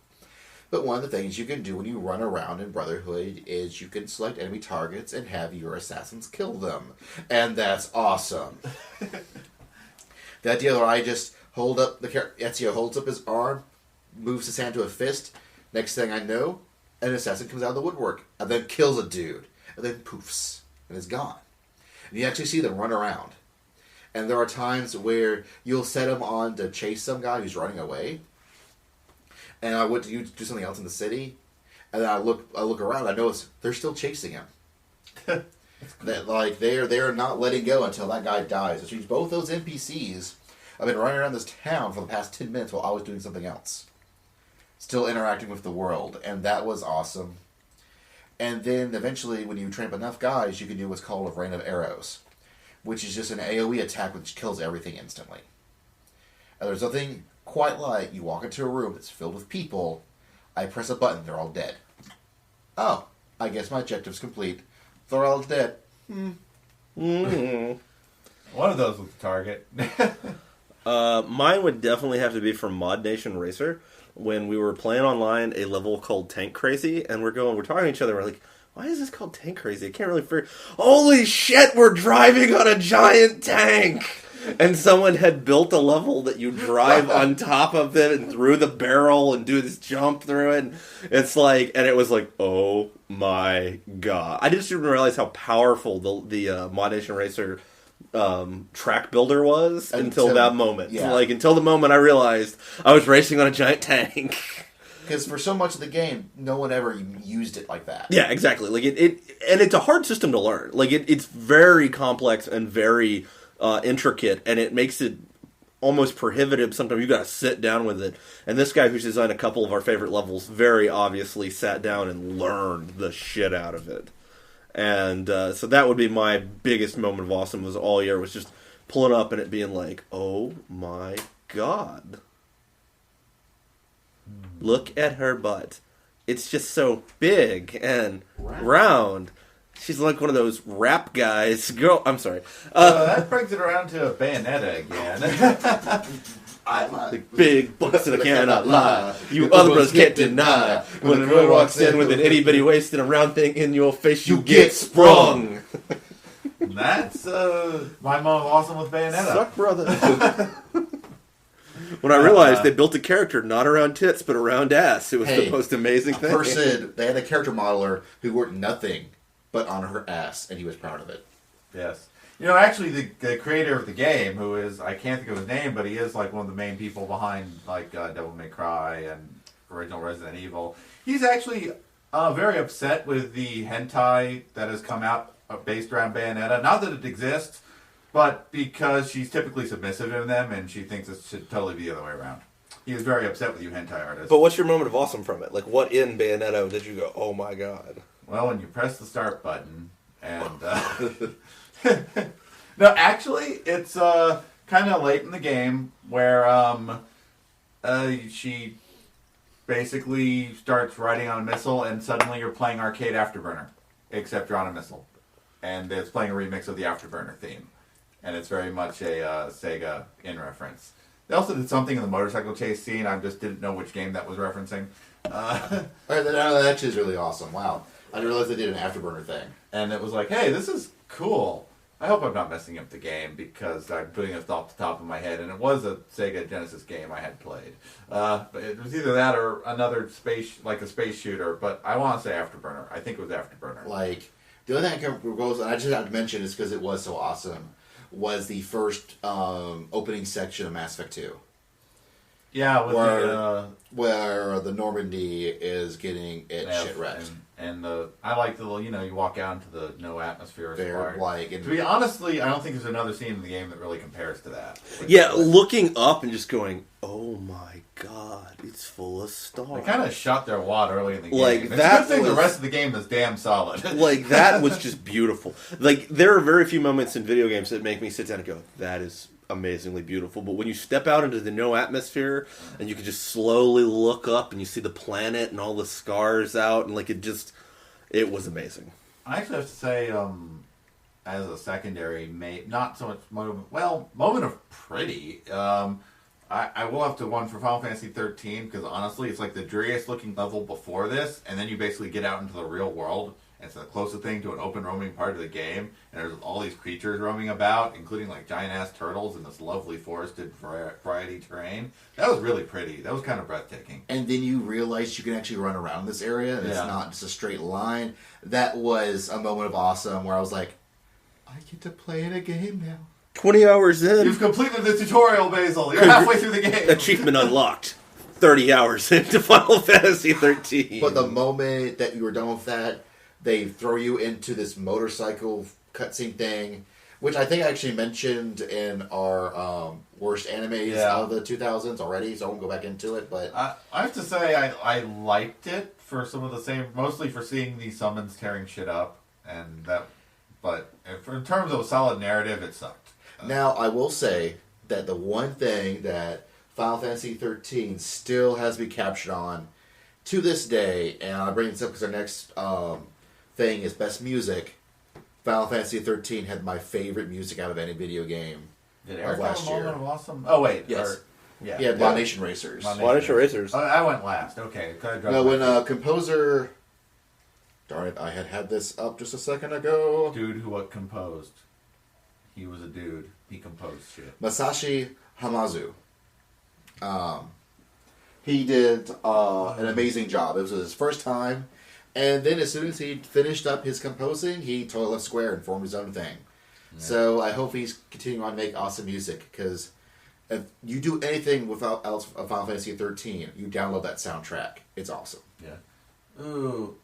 But one of the things you can do when you run around in Brotherhood is you can select enemy targets and have your assassins kill them. And that's awesome. The idea where I just hold up, Ezio holds up his arm, moves his hand to a fist, next thing I know, an assassin comes out of the woodwork, and then kills a dude, and then poofs, and is gone. And you actually see them run around. And there are times where you'll set him on to chase some guy who's running away, and I went to do something else in the city, and then I look around, I notice they're still chasing him. That like they're not letting go until that guy dies. Which means both those NPCs have been running around this town for the past 10 minutes while I was doing something else. Still interacting with the world, and that was awesome. And then eventually, when you train up enough guys, you can do what's called a rain of arrows, which is just an AoE attack which kills everything instantly. And there's nothing quite like you walk into a room that's filled with people, I press a button, they're all dead. Oh, I guess my objective's complete. They're all dead. One of those was the target. Mine would definitely have to be from Mod Nation Racer. When we were playing online a level called Tank Crazy, and we're talking to each other, we're like, why is this called Tank Crazy? I can't really figure. Holy shit, we're driving on a giant tank! And someone had built a level that you drive on top of it and through the barrel and do this jump through it. And it's like, and it was like, oh my god! I just didn't realize how powerful the Mod Nation Racer track builder was until that moment. Yeah. Like until the moment I realized I was racing on a giant tank. Because for so much of the game, no one ever used it like that. Yeah, exactly. Like and it's a hard system to learn. Like it's very complex and very intricate, and it makes it almost prohibitive. Sometimes you got to sit down with it. And this guy who's designed a couple of our favorite levels very obviously sat down and learned the shit out of it. And so that would be my biggest moment of awesome was all year was just pulling up and it being like, oh my god. Look at her butt. It's just so big and round. She's like one of those rap guys. Girl, I'm sorry. That brings it around to Bayonetta again. The big books that I cannot lie. You other brothers can't deny. When a girl walks in with an itty bitty waist and a round thing in your face, you get sprung. That's my moment of awesome with Bayonetta. Suck, brother. When I realized they built a character not around tits but around ass, it was the most amazing thing. They had a character modeler who worked nothing but on her ass, and he was proud of it. Yes. You know, actually, the creator of the game, who is, I can't think of his name, but he is like one of the main people behind like Devil May Cry and original Resident Evil. He's actually very upset with the hentai that has come out based around Bayonetta. Not that it exists, but because she's typically submissive in them, and she thinks it should totally be the other way around. He is very upset with you hentai artists. But what's your moment of awesome from it? Like, what in Bayonetta did you go, oh my god? Well, when you press the start button, and... no, actually, it's kind of late in the game where she basically starts riding on a missile, and suddenly you're playing Arcade Afterburner, except you're on a missile. And it's playing a remix of the Afterburner theme. And it's very much a Sega in reference. They also did something in the motorcycle chase scene. I just didn't know which game that was referencing. That actually is really awesome. Wow. I didn't realize they did an Afterburner thing. And it was like, hey, this is cool. I hope I'm not messing up the game because I'm putting it off the top of my head. And it was a Sega Genesis game I had played. But it was either that or another space shooter. But I want to say Afterburner. I think it was Afterburner. Like, the only thing I just have to mention is because it was so awesome, was the first opening section of Mass Effect 2. Yeah, with where the Normandy is getting shit wrecked. And I like the little, you walk out into the no atmosphere part. To be honestly, I don't think there's another scene in the game that really compares to that. Yeah, looking up and just going, oh my god, it's full of stars. They kind of shot their wad early in the game. Like, it's a good thing the rest of the game is damn solid. Like, that was just beautiful. Like, there are very few moments in video games that make me sit down and go, that is amazingly beautiful. But when you step out into the no atmosphere and you can just slowly look up and you see the planet and all the scars out, and like it was amazing. I actually have to say, as a secondary, not so much moment of pretty. I will have to one for Final Fantasy 13 because honestly, it's like the dreariest looking level before this, and then you basically get out into the real world. And it's the closest thing to an open roaming part of the game, and there's all these creatures roaming about, including like giant ass turtles in this lovely forested variety terrain. That was really pretty. That was kind of breathtaking. And then you realize you can actually run around this area, and it's Yeah. not just a straight line. That was a moment of awesome where I was like, I get to play in a game now. 20 hours in. You've completed the tutorial, Basil. You're halfway through the game. Achievement unlocked. 30 hours into Final Fantasy 13. But the moment that you were done with that, they throw you into this motorcycle cutscene thing, which I think I actually mentioned in our worst animes of the 2000s already, so I won't go back into it. But I have to say, I liked it for some of the same, mostly for seeing the summons tearing shit up, and that. But in terms of a solid narrative, it sucked. Now, I will say that the one thing that Final Fantasy 13 still has to be captured on to this day, and I'll bring this up because our next thing is Best Music. Final Fantasy 13 had my favorite music out of any video game Did of Eric last have a moment year. of awesome? Oh, wait. Yes. Yeah. Yeah, Blonde Nation Racers. Why don't you racers? I went last. Okay. No, when composer... Darn it, I had this up just a second ago. Dude who composed. He was a dude. He composed shit. Masashi Hamazu. He did an amazing job. It was his first time. And then as soon as he finished up his composing, he totally left Square and formed his own thing. Yeah. So I hope he's continuing on to make awesome music, because if you do anything without else of Final Fantasy 13, you download that soundtrack. It's awesome. Yeah. Ooh.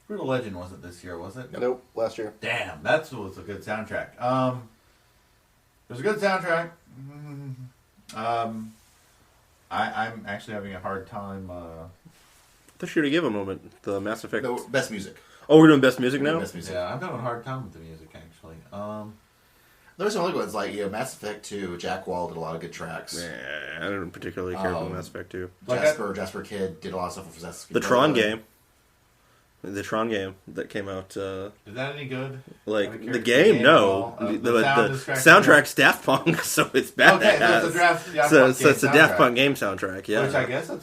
Brutal Legend wasn't this year, was it? Nope, last year. Damn, that was a good soundtrack. It was a good soundtrack. I'm actually having a hard time. I thought you were to give a moment. The Mass Effect. No, Best Music. Oh, we're doing Best Music now? Best Music. Yeah, I'm having a hard time with the music, actually. There's some other ones like Mass Effect 2. Jack Wall did a lot of good tracks. Yeah, I don't particularly care about Mass Effect 2. Jasper Kidd did a lot of stuff for Assassin's Creed. The Tron game. The Tron game that came out. Is that any good? Like, the game, no. The soundtrack's Daft Punk, so it's badass. Okay, so it's a Daft Punk so it's a Daft Punk game soundtrack, yeah. Which I guess I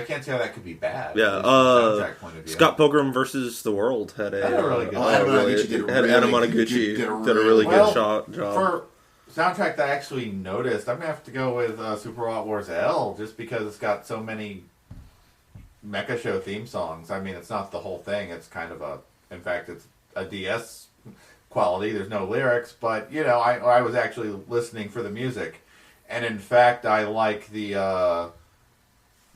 can't see how that could be bad. Yeah, soundtrack point of view. Scott Pilgrim versus the World had a really good Adam Did a really good job. For soundtrack that I actually noticed, I'm going to have to go with Super Robot Wars L, just because it's got so many Mecha Show theme songs. I mean, it's not the whole thing. It's kind of in fact, it's a DS quality. There's no lyrics, but, I was actually listening for the music. And in fact, I like the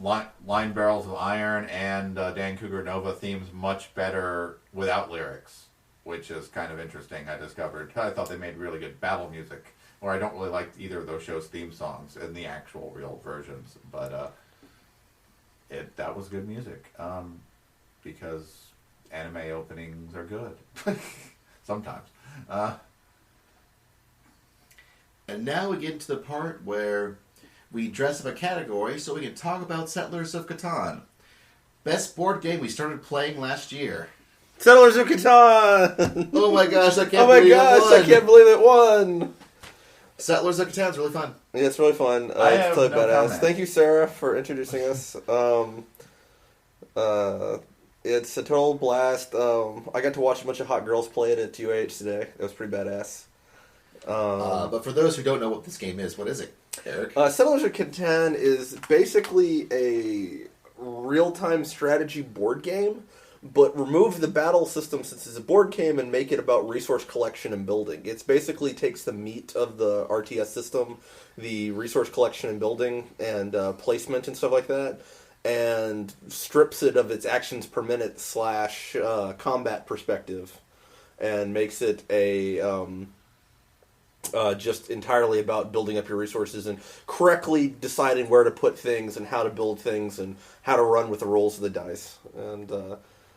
Line Barrels of Iron and Dan Cougar Nova themes much better without lyrics, which is kind of interesting, I discovered. I thought they made really good battle music, or I don't really like either of those shows' theme songs in the actual real versions, but that was good music, because anime openings are good. Sometimes. And now we get to the part where we dress up a category so we can talk about Settlers of Catan. Best board game we started playing last year. Settlers of Catan! Oh my gosh, I can't believe it won! I can't believe it won! Settlers of Catan is really fun. Yeah, it's really fun. It's totally badass. Thank you, Sarah, for introducing us. It's a total blast. I got to watch a bunch of hot girls play it at UH today. It was pretty badass. But for those who don't know what this game is, what is it, Eric? Settlers of Catan is basically a real-time strategy board game, but remove the battle system since it's a board game and make it about resource collection and building. It basically takes the meat of the RTS system, the resource collection and building and placement and stuff like that, and strips it of its actions per minute / combat perspective, and makes it a just entirely about building up your resources and correctly deciding where to put things and how to build things and how to run with the rolls of the dice. And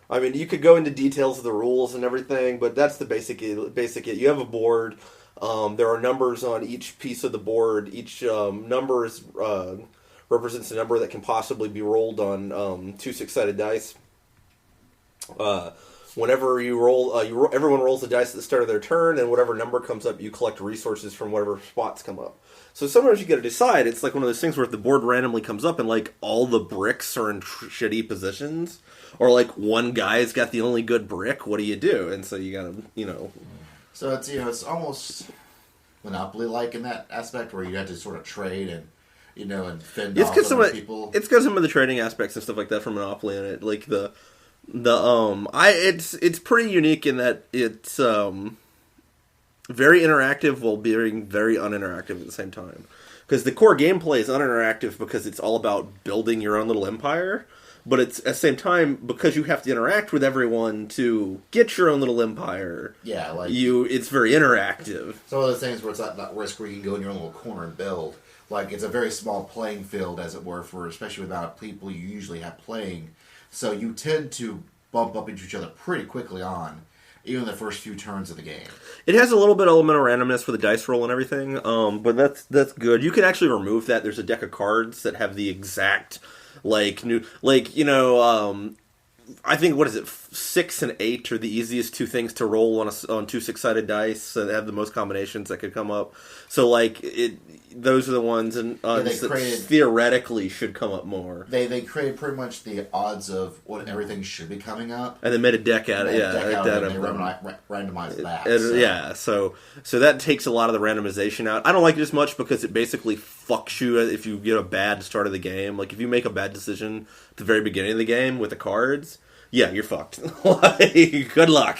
I mean, you could go into details of the rules and everything, but that's the basic it. You have a board. There are numbers on each piece of the board. Each number represents a number that can possibly be rolled on 2 6-sided dice. whenever you roll, everyone rolls the dice at the start of their turn, and whatever number comes up, you collect resources from whatever spots come up. So sometimes you got to decide. It's like one of those things where if the board randomly comes up and like all the bricks are in shitty positions, or like one guy's got the only good brick, what do you do? And so you got to, So it's it's almost Monopoly-like in that aspect where you have to sort of trade and and fend off other people. It's got some of the trading aspects and stuff like that from Monopoly in it. Like it's pretty unique in that it's very interactive while being very uninteractive at the same time. Because the core gameplay is uninteractive because it's all about building your own little empire, but it's at the same time because you have to interact with everyone to get your own little empire. Yeah, like it's very interactive. Some of those things where it's not risk where you can go in your own little corner and build. Like it's a very small playing field, as it were, for especially with the amount of people you usually have playing. So you tend to bump up into each other pretty quickly on, even the first few turns of the game. It has a little bit of elemental randomness with the dice roll and everything, but that's good. You can actually remove that. There's a deck of cards that have the exact I think, what is it, 6 and 8 are the easiest two things to roll on two 6-sided dice that have the most combinations that could come up. So, those are the ones that theoretically should come up more. They created pretty much the odds of what everything should be coming up. And they made a deck out of it. They randomized that. Yeah, so that takes a lot of the randomization out. I don't like it as much because it basically fucks you if you get a bad start of the game. Like, if you make a bad decision at the very beginning of the game with the cards, yeah, you're fucked. Good luck.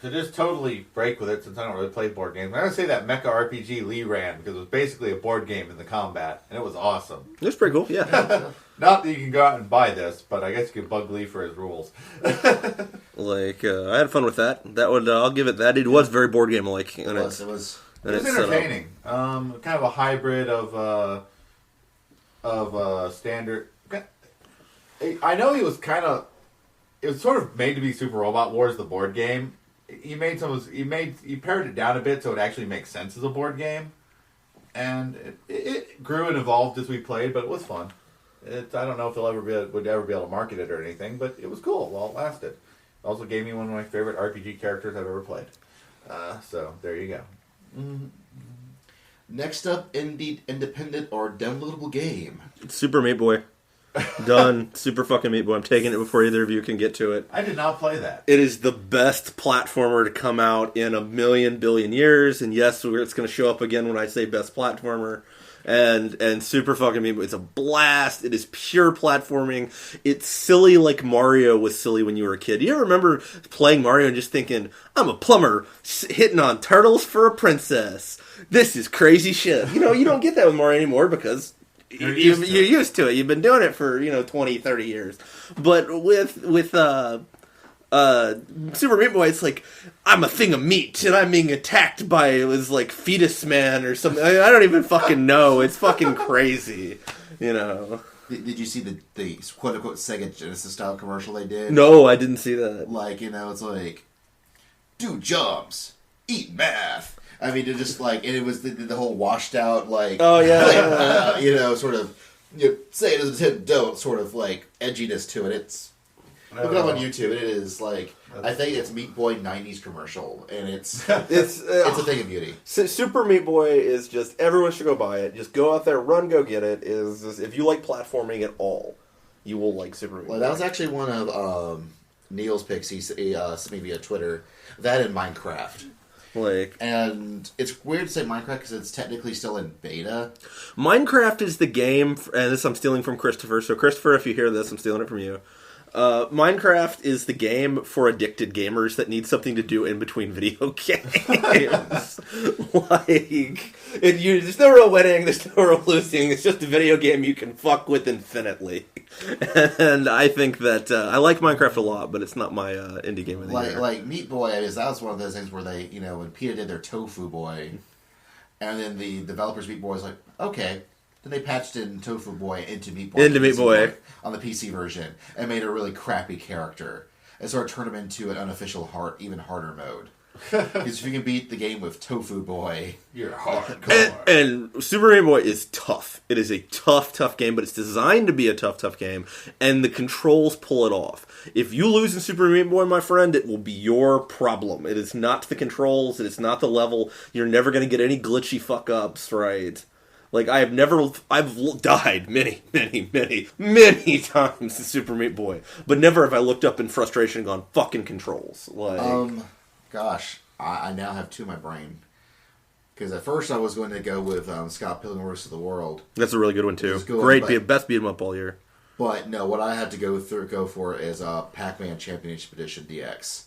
To just totally break with it, since I don't really play board games, I'm going to say that Mecha RPG Lee ran, because it was basically a board game in the combat, and it was awesome. It was pretty cool, yeah. Not that you can go out and buy this, but I guess you can bug Lee for his rules. I had fun with that. I'll give it that. It was very board game-like. It was entertaining. Kind of a hybrid of standard. I know he was kind of. It was sort of made to be Super Robot Wars, the board game. He pared it down a bit so it actually makes sense as a board game, and it grew and evolved as we played, but it was fun. I don't know if they'll would ever be able to market it or anything, but it was cool while it lasted. It also gave me one of my favorite RPG characters I've ever played. So there you go. Mm-hmm. Next up, independent or downloadable game. Super Meat Boy. Done. Super fucking Meat Boy. I'm taking it before either of you can get to it. I did not play that. It is the best platformer to come out in a billion years, and yes, it's going to show up again when I say best platformer. And Super fucking Meat Boy. It's a blast. It is pure platforming. It's silly like Mario was silly when you were a kid. You ever remember playing Mario and just thinking, I'm a plumber hitting on turtles for a princess. This is crazy shit. You don't get that with Mario anymore because you're used to it. You've been doing it for 20, 30 years. But with Super Meat Boy, it's like I'm a thing of meat and I'm being attacked by Fetus Man or something. I don't even fucking know. It's fucking crazy. Did you see the quote unquote Sega Genesis style commercial they did? No, I didn't see that. It's like do jumps, eat math. I mean, it just and it was the whole washed out oh yeah, sort of say it as a tip, don't sort of edginess to it. It's look it up on YouTube. It is I think it's Meat Boy '90s commercial, and it's a thing of beauty. Super Meat Boy is just everyone should go buy it. Just go out there, run, go get it. If you like platforming at all, you will like Super Meat Boy. That was actually one of Neil's picks. He sent me via Twitter. That and Minecraft. And it's weird to say Minecraft because it's technically still in beta. Minecraft is the game, and this I'm stealing from Christopher. So Christopher, if you hear this, I'm stealing it from you. Minecraft is the game for addicted gamers that need something to do in between video games. There's no real winning, there's no real losing. It's just a video game you can fuck with infinitely. And I think that I like Minecraft a lot, but it's not my indie game of the year. Like Meat Boy, that was one of those things where they, when PETA did their Tofu Boy, and then the developers Meat Boy was like, okay. Then they patched in Tofu Boy into Meat Boy. On the PC version. And made a really crappy character. And sort of turned him into an unofficial even harder mode. Because if you can beat the game with Tofu Boy, You're hardcore. And Super Meat Boy is tough. It is a tough game, but it's designed to be a tough game, and the controls pull it off. If you lose in Super Meat Boy, my friend, it will be your problem. It is not the controls. It is not the level. You're never going to get any glitchy fuck-ups, right? Like, I've died many times in Super Meat Boy, but never have I looked up in frustration and gone, fucking controls. Like, gosh, I now have two in my brain. Because at first I was going to go with Scott Pilgrim vs. the World. That's a really good one, too. Good, Great, best beat 'em up all year. But no, what I had to go for is Pac-Man Championship Edition DX.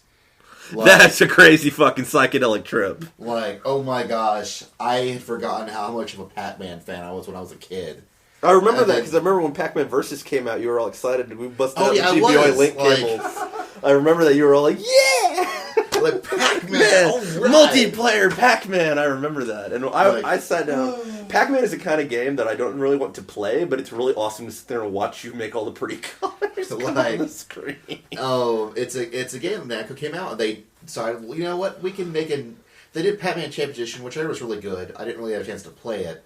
Like, That's a crazy fucking psychedelic trip. Like, oh my gosh, I had forgotten how much of a Pac-Man fan I was when I was a kid. I remember that because I remember when Pac-Man Vs. came out, you were all excited and we busted out the GBI link cables. I remember that you were all like, yeah! Like, Pac-Man! Right. Multiplayer Pac-Man! I remember that. And I sat down. Pac-Man is the kind of game that I don't really want to play, but it's really awesome to sit there and watch you make all the pretty colors come on the screen. Oh, it's a game that came out and they decided, well, you know what, we can make an... They did Pac-Man Champion Edition, which I heard was really good. I didn't really have a chance to play it.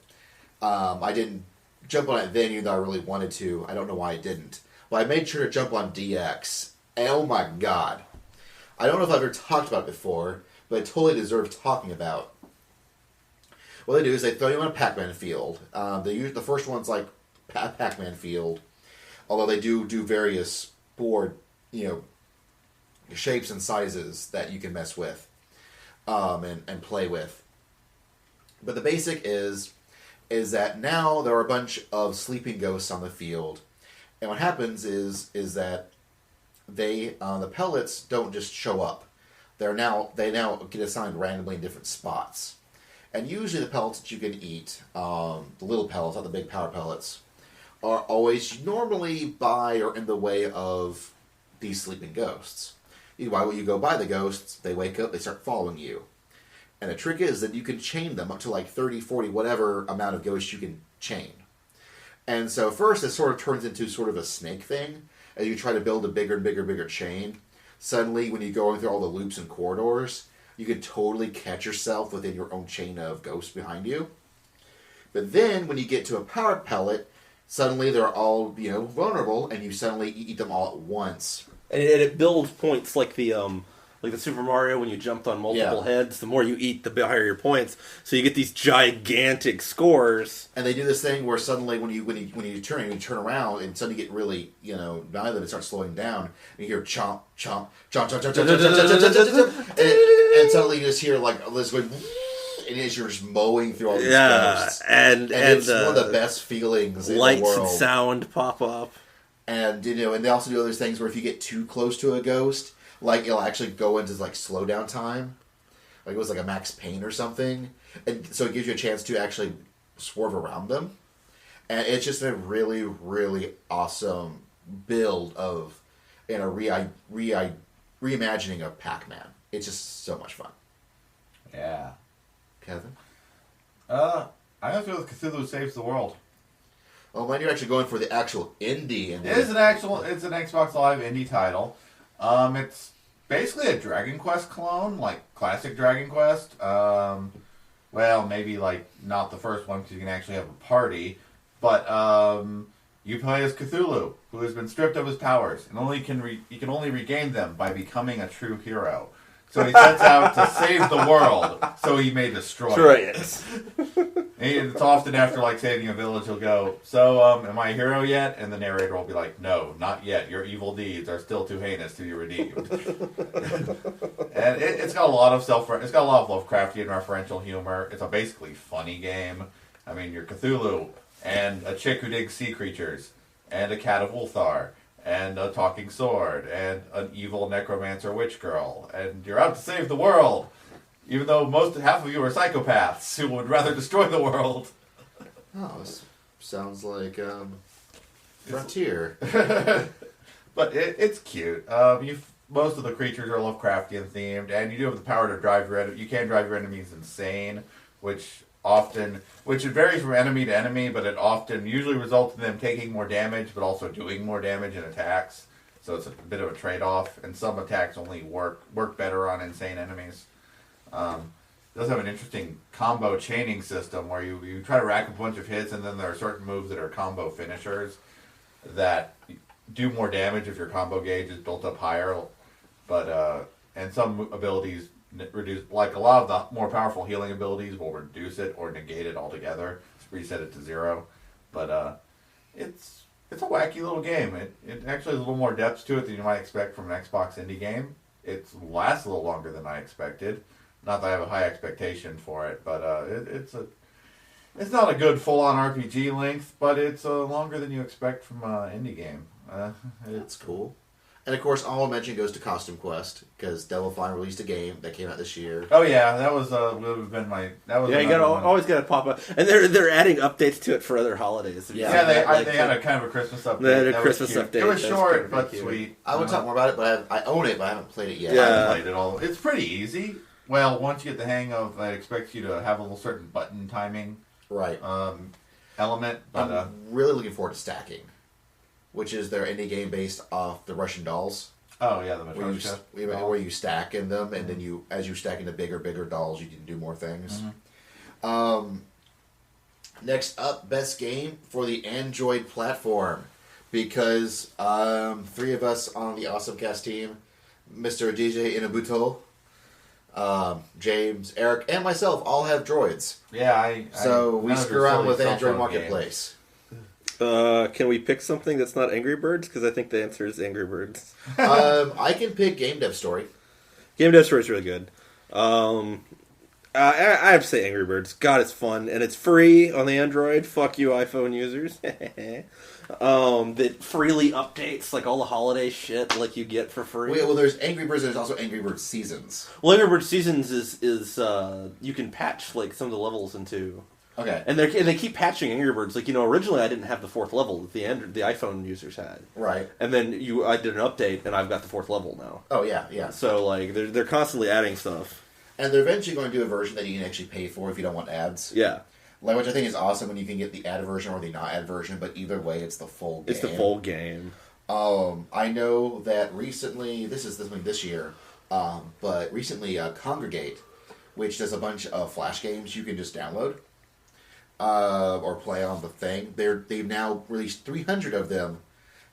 I didn't jump on it then, even though I really wanted to. I don't know why I didn't. But I made sure to jump on DX. And oh my god. I don't know if I've ever talked about it before, but it totally deserves talking about. What they do is they throw you on a Pac-Man field. They use the first one's like Pac-Man field, although they do various board, shapes and sizes that you can mess with and play with. But the basic is that now there are a bunch of sleeping ghosts on the field, and what happens is that they the pellets don't just show up. They now get assigned randomly in different spots, and usually the pellets that you can eat, the little pellets, not the big power pellets, are always normally by or in the way of these sleeping ghosts. While you go by the ghosts, they wake up, they start following you. And the trick is that you can chain them up to like 30, 40, whatever amount of ghosts you can chain. And so first it sort of turns into sort of a snake thing, as you try to build a bigger and bigger chain. Suddenly, when you're going through all the loops and corridors, you can totally catch yourself within your own chain of ghosts behind you. But then, when you get to a power pellet, suddenly they're all, vulnerable, and you suddenly eat them all at once. And it builds points like the Super Mario when you jumped on multiple heads. The more you eat, the higher your points. So you get these gigantic scores. And they do this thing where suddenly when you turn around and suddenly get really violent, it starts slowing down. And you hear chomp chomp chomp chomp chomp chomp chomp chomp chomp chomp, and suddenly you just hear like this going. And as you're just mowing through all these ghosts. And it's one of the best feelings in the world. Lights and sound pop up. And and they also do other things where if you get too close to a ghost, like it'll actually go into like slow down time, like it was like a Max Payne or something, and so it gives you a chance to actually swerve around them, and it's just a really really awesome build of reimagining of Pac-Man. It's just so much fun. Yeah. Kevin? I have to go with Cthulhu Saves the World. Oh man, you're actually going for the actual indie. It's an Xbox Live indie title. It's basically a Dragon Quest clone, like classic Dragon Quest. Well, maybe like not the first one because you can actually have a party, but you play as Cthulhu, who has been stripped of his powers, and you can only regain them by becoming a true hero. So he sets out to save the world, so he may destroy it. It's often after like saving a village, he'll go, "So, am I a hero yet?" And the narrator will be like, "No, not yet. Your evil deeds are still too heinous to be redeemed." And it's got a lot of Lovecraftian referential humor. It's a basically funny game. I mean, you're Cthulhu and a chick who digs sea creatures, and a cat of Ulthar, and a talking sword, and an evil necromancer witch girl, and you're out to save the world, even though half of you are psychopaths who would rather destroy the world. Oh, this sounds like Frontier. But it's cute. Most of the creatures are Lovecraftian themed, and you do have the power to drive you can drive your enemies insane, which it varies from enemy to enemy, but it usually results in them taking more damage, but also doing more damage in attacks. So it's a bit of a trade-off, and some attacks only work better on insane enemies. It does have an interesting combo chaining system where you try to rack up a bunch of hits, and then there are certain moves that are combo finishers that do more damage if your combo gauge is built up higher. But and some abilities reduce, like a lot of the more powerful healing abilities will reduce it or negate it altogether, reset it to 0. But it's a wacky little game. It actually has a little more depth to it than you might expect from an Xbox indie game. It lasts a little longer than I expected. Not that I have a high expectation for it, but it's not a good full-on RPG length, but it's longer than you expect from an indie game. It's cool. And of course, all mention goes to Costume Quest because Double Fine released a game that came out this year. Oh yeah, that was would have been my. That was you always got to pop up, and they're adding updates to it for other holidays. Yeah, they had a kind of a Christmas update. They had a Christmas update. It was short but sweet. I would talk more about it, but I own it, but I haven't played it yet. I haven't played it all. It's pretty easy. Well, once you get the hang of, it expects you to have a little certain button timing, right? Element. But I'm really looking forward to Stacking, which is their indie game based off the Russian dolls. Oh yeah, the Matryoshka. Where you stack in them, and then as you stack into bigger dolls, you can do more things. Next up, best game for the Android platform, because 3 of us on the OSMcast team, Mr. DJ Inabuto, James, Eric, and myself all have droids. Yeah, so we screw around with Android Marketplace. Can we pick something that's not Angry Birds? Because I think the answer is Angry Birds. I can pick Game Dev Story. Game Dev Story is really good. I have to say Angry Birds. God, it's fun. And it's free on the Android. Fuck you, iPhone users. That freely updates like all the holiday shit like you get for free. Well, there's Angry Birds and there's also Angry Birds Seasons. Well, Angry Birds Seasons is you can patch like some of the levels into... Okay. And they keep patching Angry Birds. Like, originally I didn't have the 4th level that the iPhone users had. Right. And then I did an update, and I've got the 4th level now. Oh, yeah. So, like, they're constantly adding stuff. And they're eventually going to do a version that you can actually pay for if you don't want ads. Yeah. Like, which I think is awesome when you can get the ad version or the not ad version, but either way, it's the full game. It's the full game. I know that recently, this year, but recently Congregate, which does a bunch of Flash games you can just download. Or play on the thing. They've now released 300 of them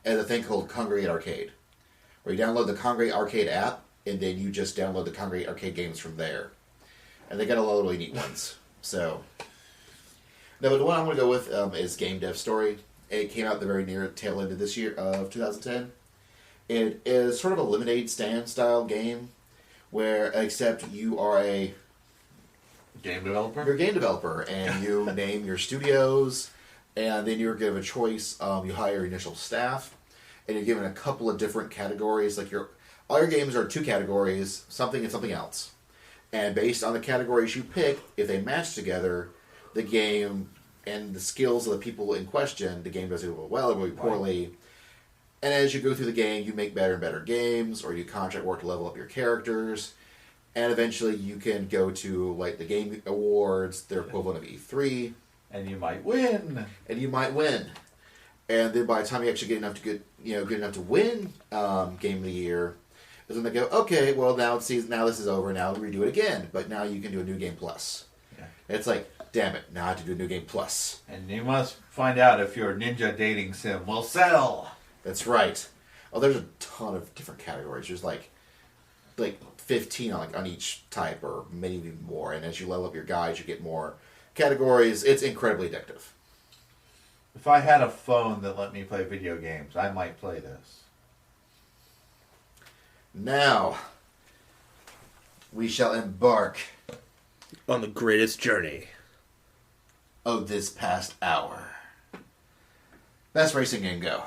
as a thing called Congregate Arcade, where you download the Congregate Arcade app, and then you just download the Congregate Arcade games from there. And they got a lot of really neat ones. So, no, but the one I'm going to go with is Game Dev Story. It came out the very near tail end of this year, of 2010. It is sort of a lemonade stand style game, where except you are a game developer? You're a game developer, and you name your studios, and then you're given a choice. You hire your initial staff, and you're given a couple of different categories. Like all your games are 2 categories, something and something else. And based on the categories you pick, if they match together, the game and the skills of the people in question, the game does either well or poorly. And as you go through the game, you make better and better games, or you contract work to level up your characters. And eventually you can go to like the Game Awards, their equivalent of E3. And you might win. And then by the time you actually get enough to win Game of the Year, is when they go, okay, well now this is over, now we'll redo it again. But now you can do a new game plus. Yeah. It's like, damn it, now I have to do a new game plus. And you must find out if your ninja dating sim will sell. That's right. Oh, there's a ton of different categories. There's like 15 on each type, or maybe even more. And as you level up your guides, you get more categories. It's incredibly addictive. If I had a phone that let me play video games, I might play this. Now, we shall embark on the greatest journey of this past hour. Best racing game, go.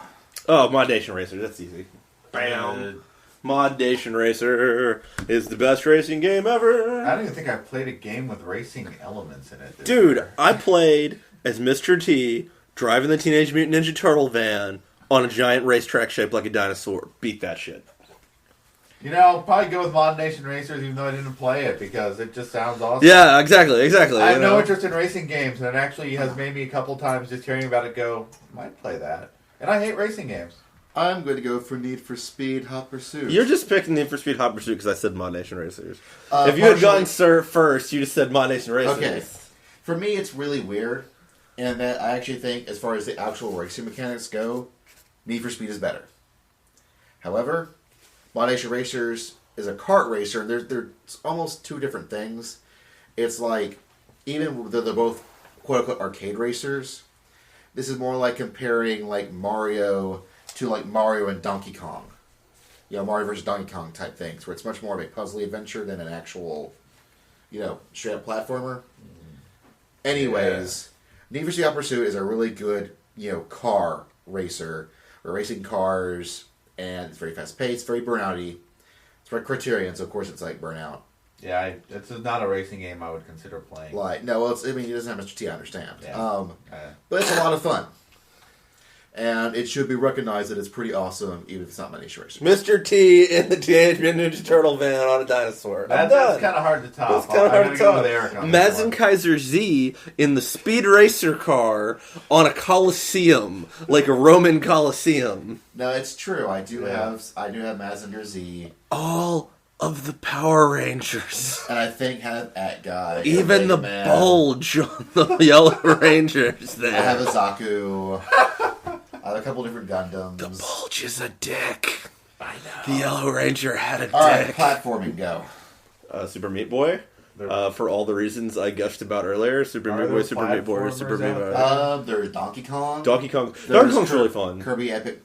Oh, Mod Nation Racer. That's easy. Bam. Mod Nation Racer is the best racing game ever. I don't even think I've played a game with racing elements in it. Dude, I played as Mr. T driving the Teenage Mutant Ninja Turtle van on a giant racetrack shaped like a dinosaur. Beat that shit. I'll probably go with Mod Nation Racers even though I didn't play it because it just sounds awesome. Yeah, exactly. I have no interest in racing games, and it actually has made me a couple times just hearing about it go, I might play that. And I hate racing games. I'm going to go for Need for Speed Hot Pursuit. You're just picking Need for Speed Hot Pursuit because I said Mod Nation Racers. If you had gone first, you just said Mod Nation Racers. Okay. For me, it's really weird, and that I actually think, as far as the actual racing mechanics go, Need for Speed is better. However, Mod Nation Racers is a kart racer, and they're almost two different things. It's like, even though they're both quote-unquote arcade racers, this is more like comparing like Mario to like Mario and Donkey Kong. You know, Mario versus Donkey Kong type things, where it's much more of a puzzly adventure than an actual, straight-up platformer. Anyways, Need for Speed Hot Pursuit is a really good, car racer. We're racing cars, and it's very fast-paced, very burnout-y. It's by Criterion, so of course it's like Burnout. Yeah, it's not a racing game I would consider playing. Like, no, well, it doesn't have Mr. T, I understand. Yeah. But it's a lot of fun. And it should be recognized that it's pretty awesome, even if it's not Mod Nation Racers. Mr. T in the Teenage Mutant Ninja Turtle van on a dinosaur. That's kind of hard to top. That's kind of hard to top. Mazen Kaiser Z in the Speed Racer car on a Coliseum, like a Roman Coliseum. No, it's true. I do have Mazinger Z. All of the Power Rangers. And I think have that guy. Even the bulge on the Yellow Rangers there. I have a Zaku. I have a couple different Gundams. The bulge is a dick. I know. The Yellow Ranger had a dick. Alright, platforming, go. Super Meat Boy. For all the reasons I gushed about earlier. Super Meat Boy, Super Meat Boy, Super Meat Boy. There's Donkey Kong. Donkey Kong's really fun. Kirby Epic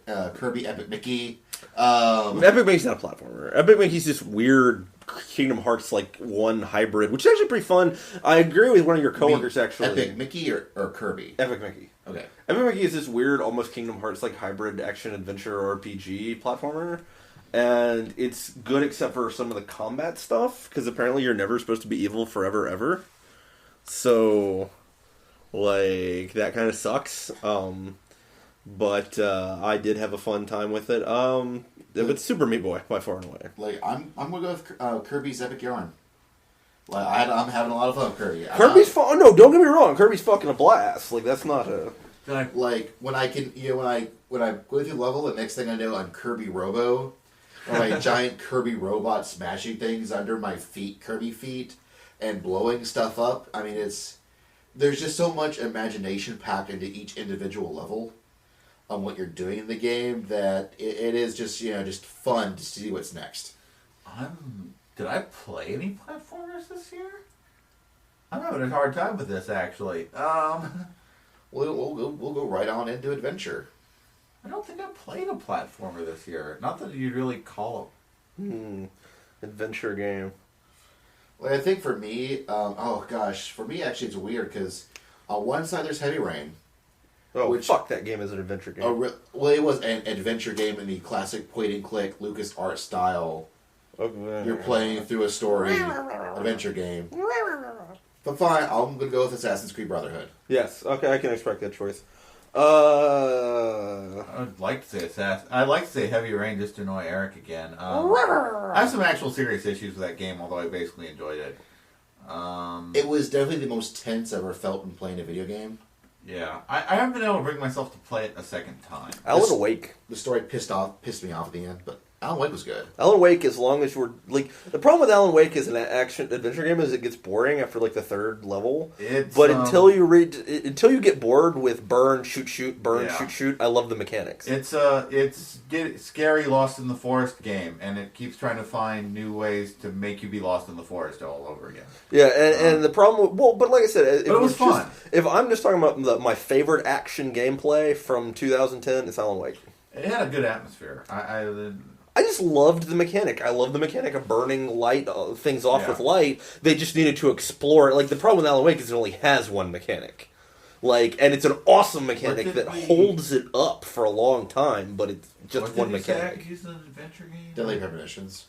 Mickey. Epic Mickey's not a platformer. Epic Mickey's this weird Kingdom Hearts like 1 hybrid, which is actually pretty fun. I agree with one of your coworkers actually. Epic Mickey or Kirby? Epic Mickey. Okay. Epic Mickey is this weird, almost Kingdom Hearts like hybrid action adventure RPG platformer, and it's good except for some of the combat stuff because apparently you're never supposed to be evil forever ever. So, like that kind of sucks. But I did have a fun time with it. But Super Meat Boy by far and away. Like I'm gonna go with Kirby's Epic Yarn. Like I'm having a lot of fun with Kirby. Kirby's fun. No, don't get me wrong. Kirby's fucking a blast. Like that's not a. Like when I can, when I go through the level, the next thing I know, I'm Kirby Robo, or my giant Kirby robot smashing things under my feet, Kirby feet, and blowing stuff up. I mean, there's just so much imagination packed into each individual level on what you're doing in the game that it is just just fun to see what's next. Did I play any platformers this year? I'm having a hard time with this actually. We'll go right on into adventure. I don't think I played a platformer this year. Not that you'd really call adventure game. Like I think for me, for me actually it's weird because on one side there's Heavy Rain. Oh, fuck that game as an adventure game. Well, it was an adventure game in the classic point-and-click LucasArts style. Okay. You're playing through a story adventure game. But fine, I'm going to go with Assassin's Creed Brotherhood. Yes, okay, I can respect that choice. I'd like to say I'd like to say Heavy Rain just to annoy Eric again. I have some actual serious issues with that game, although I basically enjoyed it. It was definitely the most tense I've ever felt in playing a video game. Yeah, I haven't been able to bring myself to play it a second time. Alan Wake. The story pissed me off at the end, but Alan Wake was good. Alan Wake, as long as you're like the problem with Alan Wake as an action adventure game is it gets boring after like the third level. Until you get bored with burn, shoot, burn, shoot, I love the mechanics. It's scary lost in the forest game, and it keeps trying to find new ways to make you be lost in the forest all over again. Yeah, and the problem, but like I said, it was fun. If I'm just talking about my favorite action gameplay from 2010, it's Alan Wake. It had a good atmosphere. I just loved the mechanic. I love the mechanic of burning light things off with light. They just needed to explore it. Like the problem with Alan Wake is it only has one mechanic. Like, and it's an awesome mechanic that holds it up for a long time, but it's just one mechanic. Use an adventure game. Deadly Premonitions.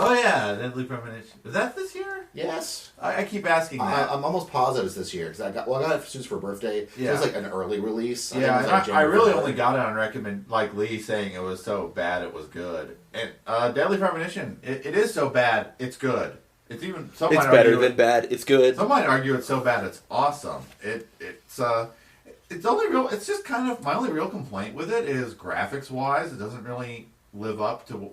Oh yeah, Deadly Premonition. Is that this year? Yes. I keep asking that. I'm almost positive it's this year because I got it for Suits for birthday. Yeah. It was like an early release. I really only got it on recommend, like Lee saying it was so bad it was good. And Deadly Premonition, it is so bad it's good. It's even. It's better than bad. It's good. Some might argue it's so bad it's awesome. It's just kind of my only real complaint with it is graphics wise, it doesn't really live up to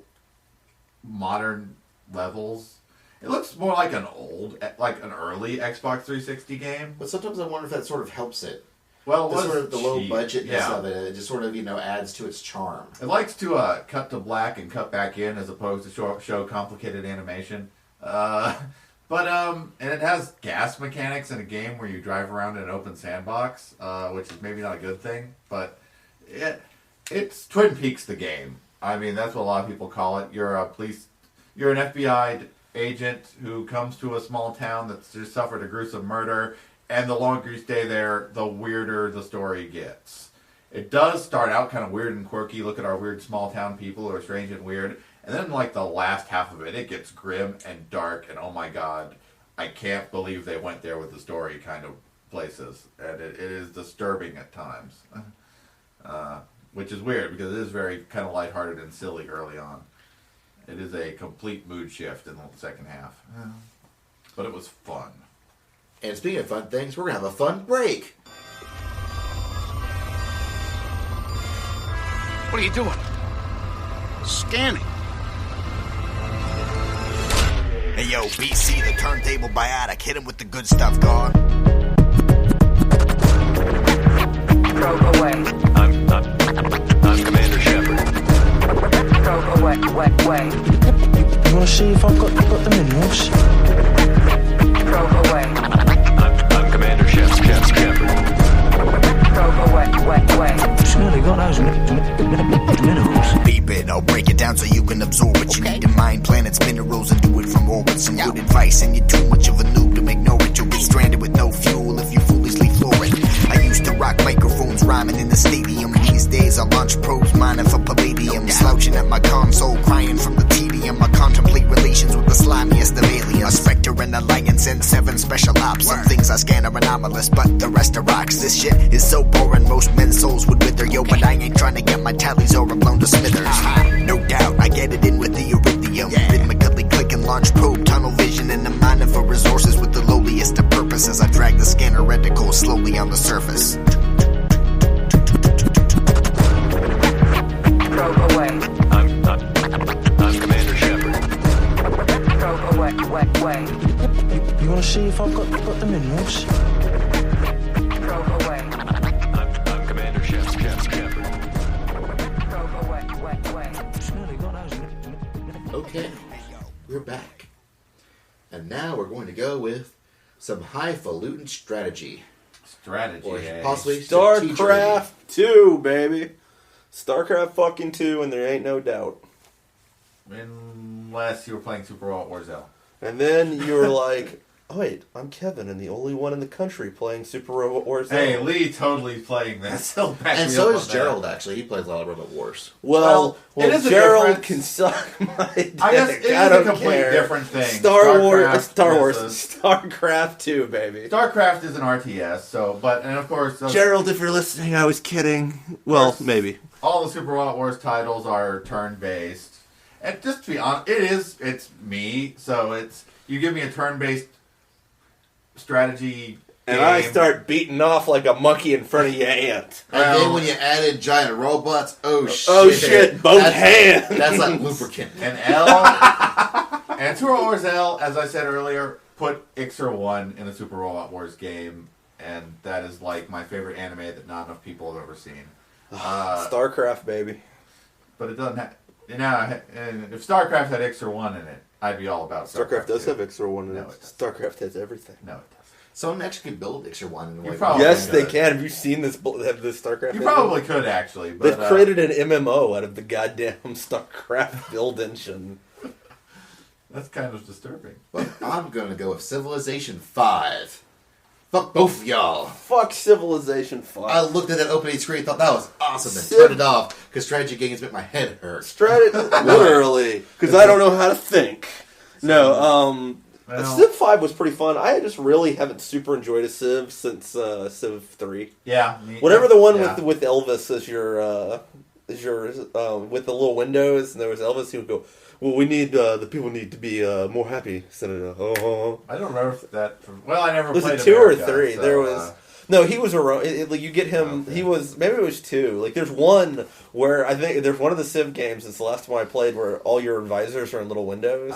modern levels. It looks more like an early Xbox 360 game. But sometimes I wonder if that sort of helps it. Well, The sort of the low cheap. budgetness of it just sort of adds to its charm. It likes to cut to black and cut back in as opposed to show complicated animation. And it has gas mechanics in a game where you drive around in an open sandbox, which is maybe not a good thing, but it's Twin Peaks the game. I mean, that's what a lot of people call it. You're an FBI agent who comes to a small town that's just suffered a gruesome murder, and the longer you stay there, the weirder the story gets. It does start out kind of weird and quirky. Look at our weird small town people who are strange and weird. And then, like, the last half of it gets grim and dark, and oh my god, I can't believe they went there with the story kind of places. And it is disturbing at times. Which is weird, because it is very kind of lighthearted and silly early on. It is a complete mood shift in the second half. But it was fun. And speaking of fun things, we're going to have a fun break. What are you doing? Scanning. Hey yo, BC, the turntable biotic. Hit him with the good stuff, dog. Probe away. I'm Commander Shepard. Probe away. You wanna see if I've got the minerals? Probe away. I'm Commander Shepard. Probe away. It's nearly got those minerals. Beep it, I'll break it down so you can absorb it. You need to mine planets, minerals, and do it from orbit. Some good advice, and you're too much of a noob to ignore it. You'll get stranded with no fuel if you foolishly floor it. I used to rock microphones rhyming in the stadium. These days I launch probes mining for palladium. Slouching at my console, crying from the tedium. I contemplate relations with the slimiest of aliens. A spectre and alliance and 7 special ops. Some things I scan are anomalous, but the rest are rocks. This shit is so boring, most men's souls would wither. Yo, but I ain't trying to get my tallies over blown to smithers. No doubt, I get it in with the iridium. Rhythmically click and launch probe, tunnel vision, and I'm mining for resources with the lowliest of purpose as I drag the scanner reticle slowly on the surface. Probe away. I'm Commander Shepard. Probe away. You wanna see if I've got the minerals? Probe away. I'm Commander Shepard. Probe away. It's nearly got those minerals. Okay, we're back. And now we're going to go with some highfalutin strategy. Strategy, Or eh? possibly StarCraft 2, baby. StarCraft fucking 2, and there ain't no doubt. Unless you were playing Super Wars L. And then you were like, oh wait, I'm Kevin and the only one in the country playing Super Robot Wars. Hey, Lee totally playing this. He'll back And me so up is on that. Gerald, actually. He plays a lot of Robot Wars. Well, It is a Gerald difference. can suck my dick. I guess it is I a don't complete care. different thing. Star Wars, versus- StarCraft 2, baby. StarCraft is an RTS, and of course, Gerald, if you're listening, I was kidding. Well, Yes. maybe. all the Super Wars titles are turn-based. And just to be honest, it's me, so you give me a turn-based strategy And game. I start beating off like a monkey in front of your aunt. And then when you added giant robots, oh shit, both hands. That's like lubricant. And Super Wars L, as I said earlier, put Ixer 1 in a Super Robot Wars game, and that is like my favorite anime that not enough people have ever seen. StarCraft, baby. But it doesn't have... and if StarCraft had Ixer 1 in it, I'd be all about StarCraft. StarCraft does 2. have Ixer 1 in No, it. it doesn't. StarCraft has everything. No, it doesn't. Someone actually could build Ixer 1 in You like probably Yes, they could. can. Have you seen this StarCraft? You engine? probably could, actually. But, They've created an MMO out of the goddamn StarCraft build engine. That's kind of disturbing. But I'm going to go with Civilization 5. Fuck both of y'all. Fuck Civilization 5. I looked at that opening screen and thought that was awesome and turned it off because strategy games make my head hurt. Literally. Because I don't know how to think. No, Well, Civ 5 was pretty fun. I just really haven't super enjoyed a Civ since Civ 3. yeah. Whatever the one yeah. with Elvis as your with the little windows, and there was Elvis who would go, well, we need, the people need to be more happy, Senator. Oh. I don't remember if that... Well, I never Was played it 2 America, or 3? so, No, he was a like you get him. Okay. He was maybe it was two. Like there's one where I think there's one of the Civ games. It's the last one I played where all your advisors are in little windows.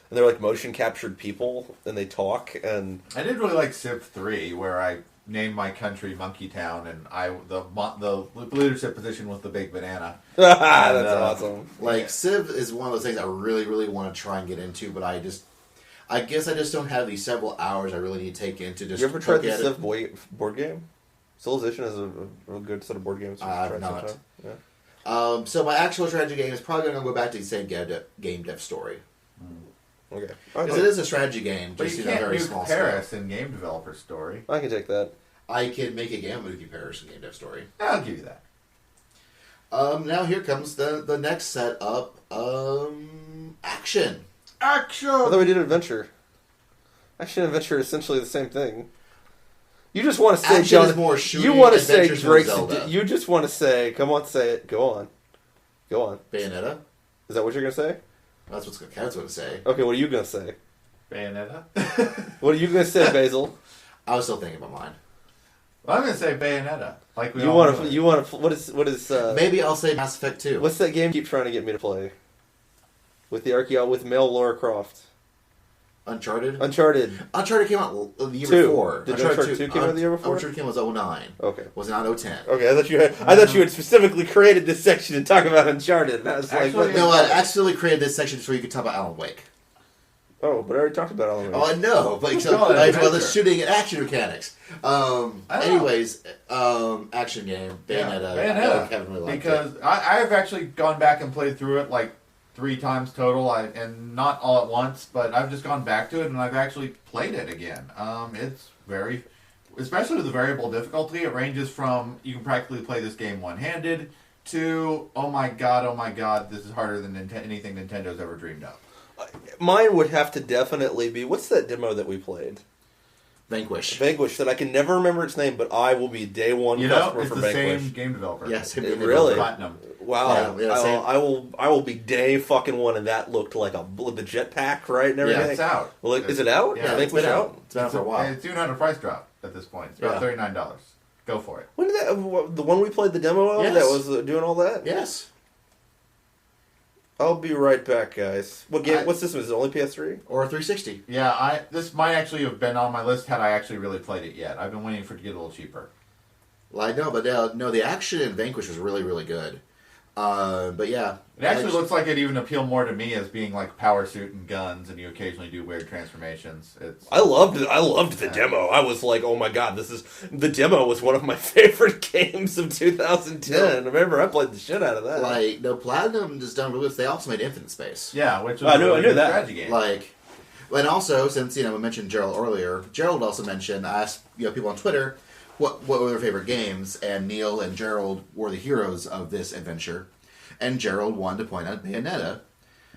And they're like motion captured people, and they talk. And I did really like Civ 3, where I named my country Monkey Town, and the leadership position was the big banana. That's awesome. Like Civ is one of those things I really, really want to try and get into, but I guess I just don't have these several hours I really need to take into just. You ever tried look the at Civ it. board game? Civilization is a real good set of board games. I've not. Yeah. So my actual strategy game is probably going to go back to the same game dev story. Okay. Because it is a strategy game, But just you in a can't very nuke small Paris scale. in game developer story. I can take that. I can make a game with you Paris in game dev story. I'll give you that. Now here comes the next set up. Action. Action! I thought we did adventure. Action and adventure are essentially the same thing. You just want to say, Action John. is more shooting. You want to say adventures from Drake's. Zelda. You just want to say. Come on, say it. Go on. Go on. Bayonetta. Is that what you're gonna say? That's what Cat's going to say. Okay. What are you gonna say? Bayonetta? What are you gonna say, Basil? I was still thinking about mine. Well, I'm going to say Bayonetta. Like we You all want know to? it. You want to? What is? Maybe I'll say Mass Effect 2. What's that game you keep trying to get me to play? With the with Mel Laura Croft. Uncharted? Uncharted. Uncharted came out the year Two. before. Did Uncharted 2 came out the year before? Uncharted came out 09. Okay. Was not 010. Okay, I thought you had specifically created this section to talk about Uncharted. And I was Actually, like, No, I accidentally created this section so you could talk about Alan Wake. oh, but I already talked about Alan Wake. Oh, I know, but so, call it I well, the adventure. shooting and action mechanics. Anyways, action game, Bayonetta. Bayonetta. Kevin really liked Because it. I've actually gone back and played through it like 3 times total, and not all at once, but I've just gone back to it and I've actually played it again. It's very, especially with the variable difficulty, it ranges from you can practically play this game one-handed to oh my god, this is harder than anything Nintendo's ever dreamed of. Mine would have to definitely be, what's that demo that we played? Vanquish. Vanquish, that I can never remember its name, but I will be day one You know, customer it's for the Vanquish. same game developer. Yes, Really? Platinum. Wow, Yeah, same. I will be day fucking one, and that looked like the jetpack, right, and everything. Yeah, it's out. Well, is it out? Yeah, Is it's Vanquish been out? It's been out for a while. It's even had a price drop at this point. It's about Yeah. $39. Go for it. When did that? The one we played the demo of Yes. that was doing all that? Yes. I'll be right back, guys. What game? What's this one? Is it only PS3? Or 360. Yeah, this might actually have been on my list had I actually really played it yet. I've been waiting for it to get a little cheaper. Well, I know, but no, the action in Vanquish was really, really good. But yeah. It actually looks like it even appealed more to me as being like power suit and guns, and you occasionally do weird transformations. I loved the demo. I was like, oh my god, the demo was one of my favorite games of 2010. I remember I played the shit out of that. Like, no, Platinum just done really good. They also made Infinite Space. Yeah, which was I knew good that. strategy game. Like, and also, since, we mentioned Gerald earlier, Gerald also mentioned, I asked, people on Twitter, what were their favorite games, and Neil and Gerald were the heroes of this adventure. And Gerald wanted to point out Bayonetta,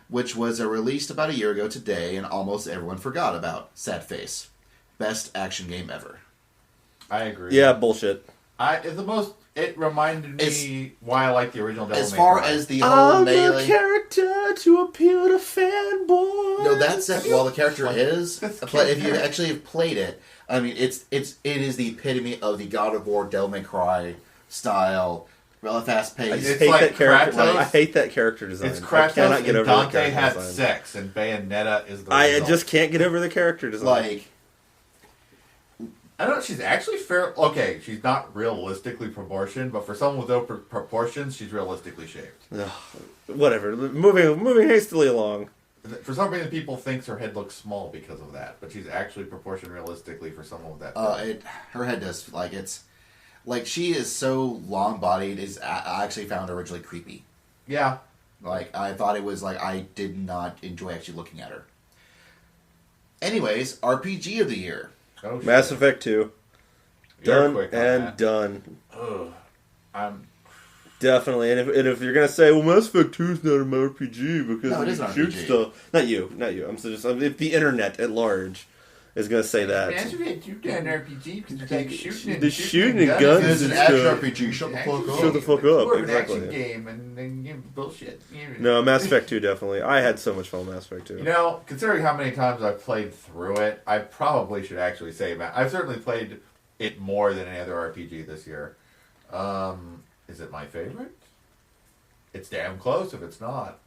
which was released about a year ago today, and almost everyone forgot about. Sad face. Best action game ever. I agree. Yeah, bullshit. It reminded me why I like the original Devil As May far Cry. as the whole melee... character to appeal to fanboys. No, that's it. Well, the character is, This but if you character- actually have played it, I mean, it is the epitome of the God of War, Devil May Cry style, really fast I paced. just It's hate like that character. Kratos. I hate that character design. It's I Kratos cannot get and over Dante the character had design. sex, and Bayonetta is the I result. just can't get over the character design. Like, I don't know, she's actually fair. Okay, she's not realistically proportioned, but for someone with no proportions, she's realistically shaped. Ugh, whatever. Moving hastily along. For some reason, people think her head looks small because of that, but she's actually proportioned realistically for someone with that. her head does, she is so long-bodied, I actually found her originally creepy. Yeah. Like, I thought it was, I did not enjoy actually looking at her. Anyways, RPG of the year. Oh, shit. Mass Effect 2. You're Done quick on and that. done. Ugh. Definitely. And if you're gonna say, well, Mass Effect 2 is not an RPG because No, it you is an shoot RPG. stuff. Not you. If the internet at large is gonna say that. Mass Effect, you've done RPG because it's like shooting The shooting and guns It's an and action stuff. RPG. Shut the fuck up. Shut the fuck It's more up. of an Exactly. action game and bullshit. No, Mass Effect 2 definitely. I had so much fun with Mass Effect 2. You know, considering how many times I've played through it, I probably should actually say I've certainly played it more than any other RPG this year. Is it my favorite? It's damn close if it's not.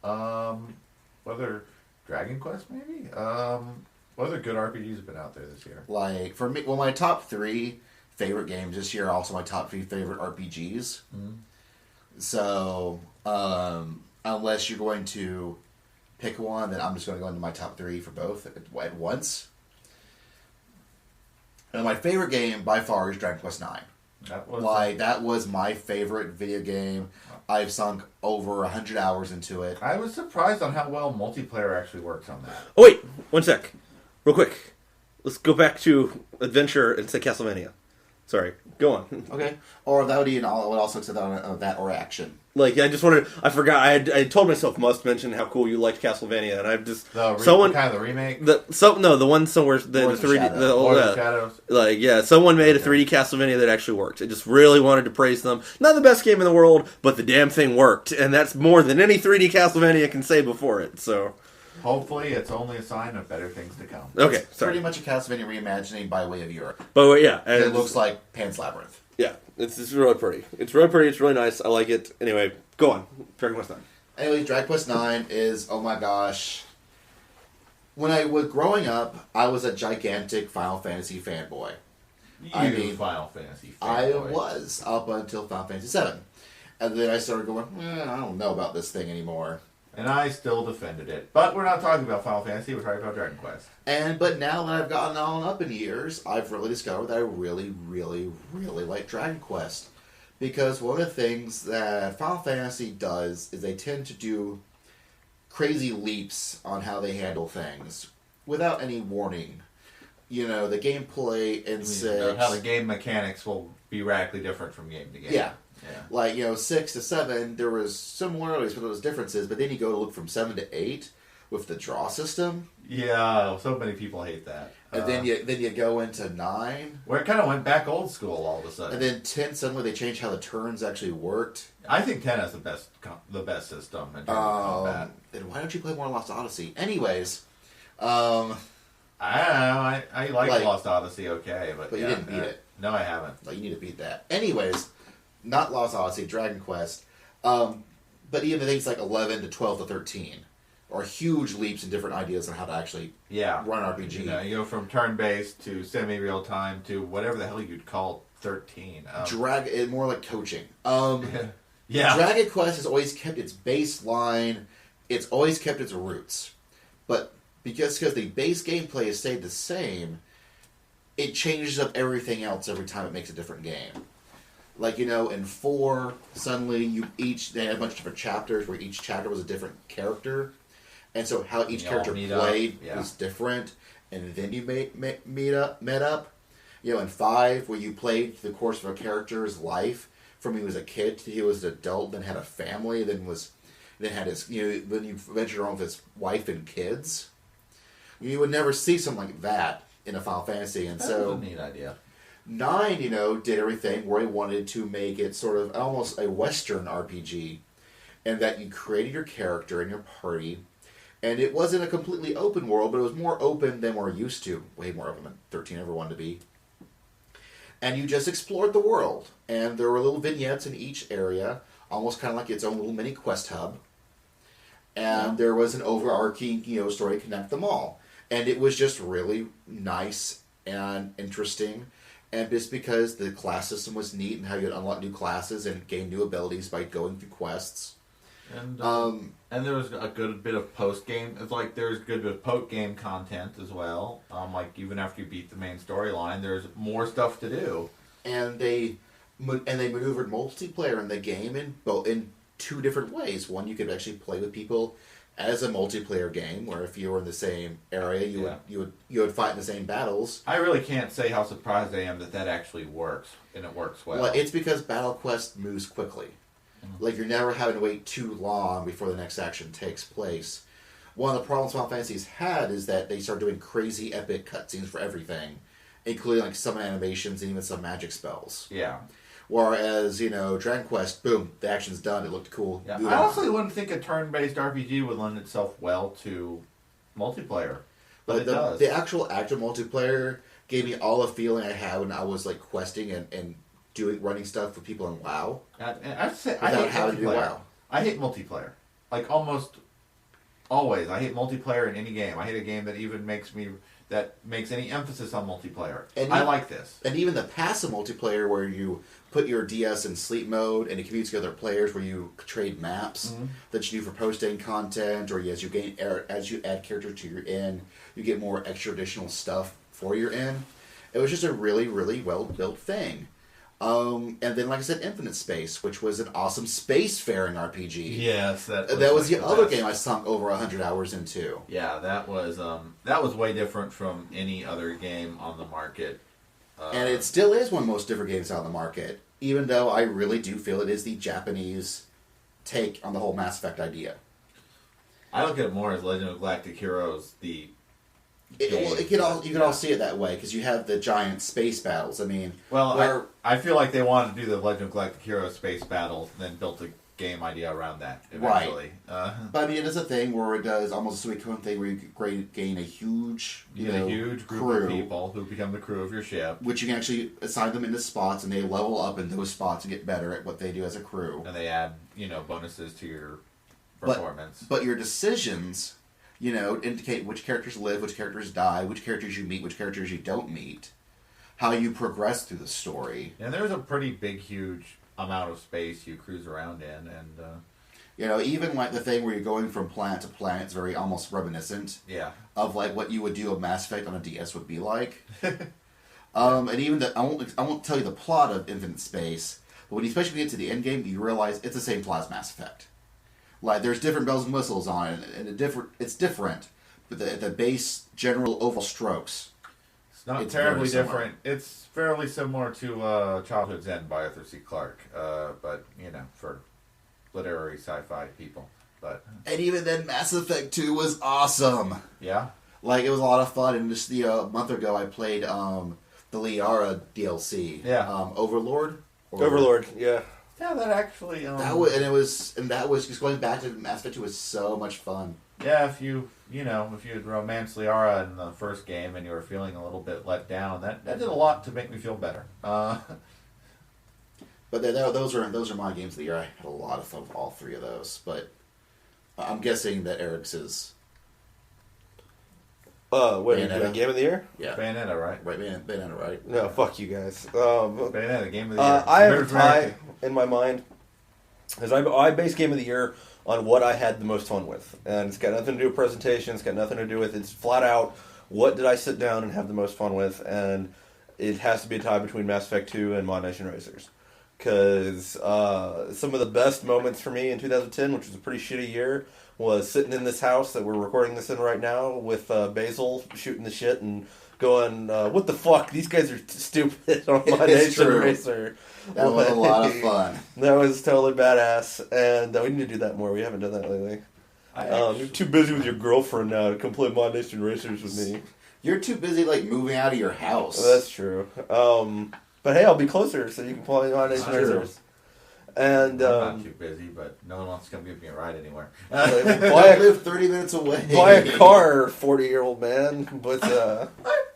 Whether Dragon Quest maybe? What other good RPGs have been out there this year? Like, for me, well, my top 3 favorite games this year are also my top 3 favorite RPGs. Mm-hmm. So, unless you're going to pick one, then I'm just going to go into my top 3 for both at once. And my favorite game by far is Dragon Quest IX. That was my favorite video game. I've sunk over 100 hours into it. I was surprised on how well multiplayer actually works on that. Oh wait, one sec, real quick. Let's go back to adventure and say Castlevania. Sorry, go on. Okay, or that would be I would also accept that or action. Like, I just wanted, I forgot, I told myself must mention how cool you liked Castlevania, and I've just, kind of the remake? The one somewhere, the 3D, the Shadows. Like, yeah, someone made a 3D Castlevania that actually worked. I just really wanted to praise them. Not the best game in the world, but the damn thing worked, and that's more than any 3D Castlevania can say before it, so. Hopefully, it's only a sign of better things to come. Okay, it's sorry. Pretty much a Castlevania reimagining by way of Europe. But yeah. And it looks like Pan's Labyrinth. Yeah, it's really pretty. It's really pretty, it's really nice, I like it. Anyway, go on. Dragon Quest IX. Anyway, Dragon Quest IX is, oh my gosh. When I was growing up, I was a gigantic Final Fantasy fanboy. Final Fantasy fanboy. I was, up until Final Fantasy VII. And then I started going, I don't know about this thing anymore. And I still defended it. But we're not talking about Final Fantasy, we're talking about Dragon Quest. But now that I've gotten on up in years, I've really discovered that I really, really, really like Dragon Quest. Because one of the things that Final Fantasy does is they tend to do crazy leaps on how they handle things without any warning. You know, the gameplay in 6... How the game mechanics will be radically different from game to game. Yeah. Like, 6 to 7, there was similarities, but there was differences. But then you go to look from 7 to 8 with the draw system. Yeah, so many people hate that. And then you go into 9. Where it kind of went back old school all of a sudden. And then 10, suddenly they changed how the turns actually worked. I think 10 has the best system in terms of combat. Then why don't you play more Lost Odyssey? Anyways, I don't know. I like Lost Odyssey okay, but you didn't beat it. No, I haven't. Like, you need to beat that. Anyways, not Lost Odyssey, Dragon Quest. But even things like 11 to 12 to 13 are huge leaps in different ideas on how to actually run an RPG. You go from turn-based to semi-real time to whatever the hell you'd call 13. More like coaching. Yeah. Dragon Quest has always kept its baseline. It's always kept its roots. But because the base gameplay has stayed the same, it changes up everything else every time it makes a different game. Like, in 4, suddenly they had a bunch of different chapters where each chapter was a different character. And so how each character played was different. And then you met up. In 5, where you played the course of a character's life from he was a kid to he was an adult, then had a family, then had his, then you ventured on with his wife and kids. You would never see something like that in a Final Fantasy. And that so was a neat idea. 9, did everything where he wanted to make it sort of almost a Western RPG. And that you created your character and your party. And it wasn't a completely open world, but it was more open than we're used to. Way more open than 13 ever wanted to be. And you just explored the world. And there were little vignettes in each area, almost kind of like its own little mini quest hub. And there was an overarching, story to connect them all. And it was just really nice and interesting. And just because the class system was neat and how you could unlock new classes and gain new abilities by going through quests. And there was a good bit of post-game. It's like there's a good bit of post-game content as well. Like even after you beat the main storyline, there's more stuff to do. And they maneuvered multiplayer in the game in 2 different ways. One, you could actually play with people as a multiplayer game, where if you were in the same area, you would fight in the same battles. I really can't say how surprised I am that actually works, and it works well. Well, it's because Battle Quest moves quickly. Like, you're never having to wait too long before the next action takes place. One of the problems Final Fantasy's had is that they start doing crazy epic cutscenes for everything, including like some animations and even some magic spells. Yeah. Whereas, Dragon Quest, boom, the action's done, it looked cool. Yeah. I honestly wouldn't think a turn-based RPG would lend itself well to multiplayer. But it does. The actual active multiplayer gave me all the feeling I had when I was like questing and running stuff for people in WoW. I hate having to do multiplayer. WoW. I hate multiplayer. Like almost always, I hate multiplayer in any game. I hate a game that even makes any emphasis on multiplayer. I like this. And even the passive multiplayer where you put your DS in sleep mode and it communicates with other players, where you trade maps that you do for post-game content, or as you add characters to your inn, you get more extra additional stuff for your inn. It was just a really, really well-built thing. And then, like I said, Infinite Space, which was an awesome spacefaring RPG. Yes, that was the other game I sunk over 100 hours into. Yeah, that was way different from any other game on the market. And it still is one of the most different games on the market, even though I really do feel it is the Japanese take on the whole Mass Effect idea. I look at it more as Legend of Galactic Heroes, you can all see it that way, because you have the giant space battles. I mean, I feel like they wanted to do the Legend of Galactic Heroes space battles, and then built a game idea around that eventually. Right. But I mean, it is a thing where it does almost a Suicune thing where you gain a huge, a huge group of people who become the crew of your ship, which you can actually assign them into spots, and they level up in those spots and get better at what they do as a crew. And they add, bonuses to your performance. But your decisions, indicate which characters live, which characters die, which characters you meet, which characters you don't meet, how you progress through the story. And there's a pretty big, huge amount of space you cruise around in, and even like the thing where you're going from planet to planet is very almost reminiscent of like what you would do a Mass Effect on a DS would be like. And even I won't tell you the plot of Infinite Space, but when you especially get to the end game, you realize it's the same plot as Mass Effect. Like, there's different bells and whistles on it, and it's different, but the base general oval strokes. It's not terribly different. It's fairly similar to Childhood's End by Arthur C. Clarke, but, for literary sci-fi people. And even then, Mass Effect 2 was awesome. Yeah? Like, it was a lot of fun, and just a month ago I played the Liara DLC. Yeah. Overlord, yeah. Yeah, that actually... that was just going back to Mass Effect 2 was so much fun. Yeah, if you had romanced Liara in the first game and you were feeling a little bit let down, that did a lot to make me feel better. But those are my games of the year. I had a lot of fun with all three of those. But I'm guessing that Eric's is... Bayonetta. Game of the year? Yeah. Bayonetta, right? Right, Bayonetta, right? No, fuck you guys. Bayonetta, Game of the Year. I have a tie in my mind. Because I base Game of the Year on what I had the most fun with. And it's got nothing to do with presentation. It's got nothing to do with... It's flat out, what did I sit down and have the most fun with? And it has to be a tie between Mass Effect 2 and Mod Nation Racers. Because some of the best moments for me in 2010, which was a pretty shitty year, was sitting in this house that we're recording this in right now with Basil shooting the shit and going, what the fuck? These guys are stupid on Mod Nation Racer. That was a lot of fun. That was totally badass, and we need to do that more. We haven't done that lately. You're too busy with your girlfriend now to come play Mod Nation Racers with me. You're too busy, like, moving out of your house. That's true. But hey, I'll be closer so you can play Mod Nation Racers. And I'm not too busy, but no one wants to come give me a ride anywhere. I live 30 minutes away. Buy a car, 40-year-old man. But I'm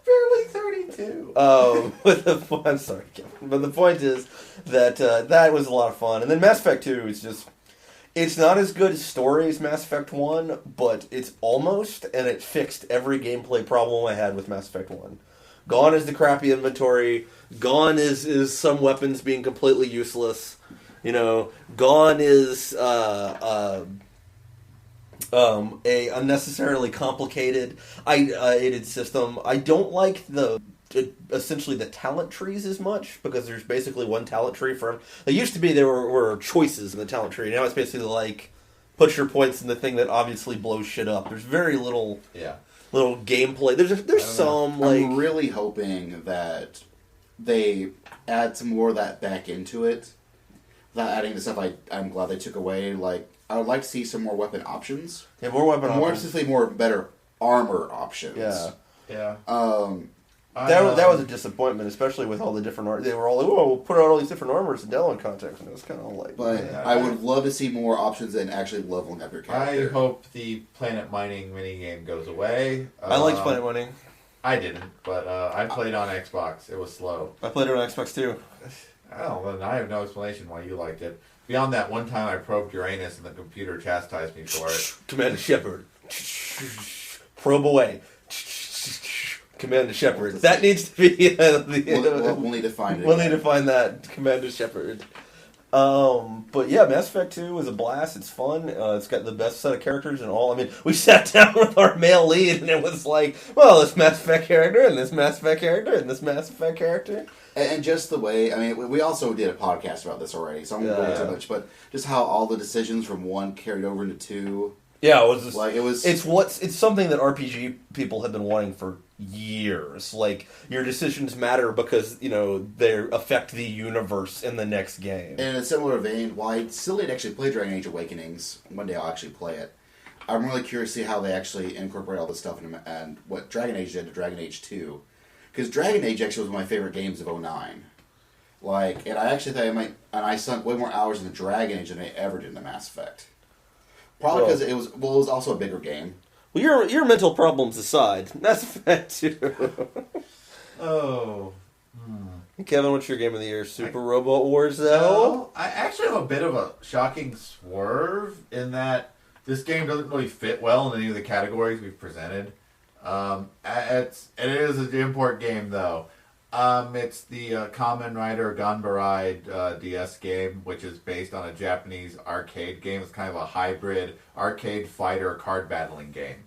barely 32. I'm sorry, Kevin. But the point is that that was a lot of fun. And then Mass Effect 2 is just... It's not as good as story as Mass Effect 1, but it's almost, and it fixed every gameplay problem I had with Mass Effect 1. Gone is the crappy inventory. Gone is some weapons being completely useless. Gone is a unnecessarily complicated, aided system. I don't like essentially the talent trees as much, because there's basically one talent tree for... There used to be there were choices in the talent tree. Now it's basically like, put your points in the thing that obviously blows shit up. There's very little gameplay. There's some, like... I'm really hoping that they add some more of that back into it. Without adding the stuff I'm glad they took away. Like, I would like to see some more weapon options. Yeah, more weapon options. More specifically, more better armor options. Yeah. That was a disappointment, especially with all the different... They were all like, oh, we'll put out all these different armors in Delon context, and it was kind of like... But I would love to see more options than actually leveling up your character. I hope the planet mining minigame goes away. I liked planet mining. I didn't, but I played on Xbox. It was slow. I played it on Xbox too. Well, I have no explanation why you liked it. Beyond that one time I probed Uranus and the computer chastised me for it. Commander Shepard. Probe away. Commander Shepard. That needs to be We'll need to find it. We'll need to find that Commander Shepard. But yeah, Mass Effect 2 was a blast. It's fun. It's got the best set of characters and all. I mean, we sat down with our male lead and it was like, well, this Mass Effect character and this Mass Effect character and this Mass Effect character. And just the way, I mean, we also did a podcast about this already, so I won't go into too much, but just how all the decisions from 1 carried over into 2. Yeah, it was just, like, it's something that RPG people have been wanting for years. Like, your decisions matter because, you know, they affect the universe in the next game. And in a similar vein, while I still need to actually play Dragon Age Awakenings, one day I'll actually play it, I'm really curious to see how they actually incorporate all this stuff and what Dragon Age did to Dragon Age 2. Because Dragon Age actually was one of my favorite games of 2009. Like, and I actually think I sunk way more hours into Dragon Age than I ever did in the Mass Effect. Probably because it was also a bigger game. Well, your mental problems aside, Mass Effect 2. Oh. Kevin, what's your game of the year? Super Robot Wars, though? No, I actually have a bit of a shocking swerve in that this game doesn't really fit well in any of the categories we've presented. It is an import game, though. It's the Kamen Rider Ganbarai DS game, which is based on a Japanese arcade game. It's kind of a hybrid arcade fighter card battling game.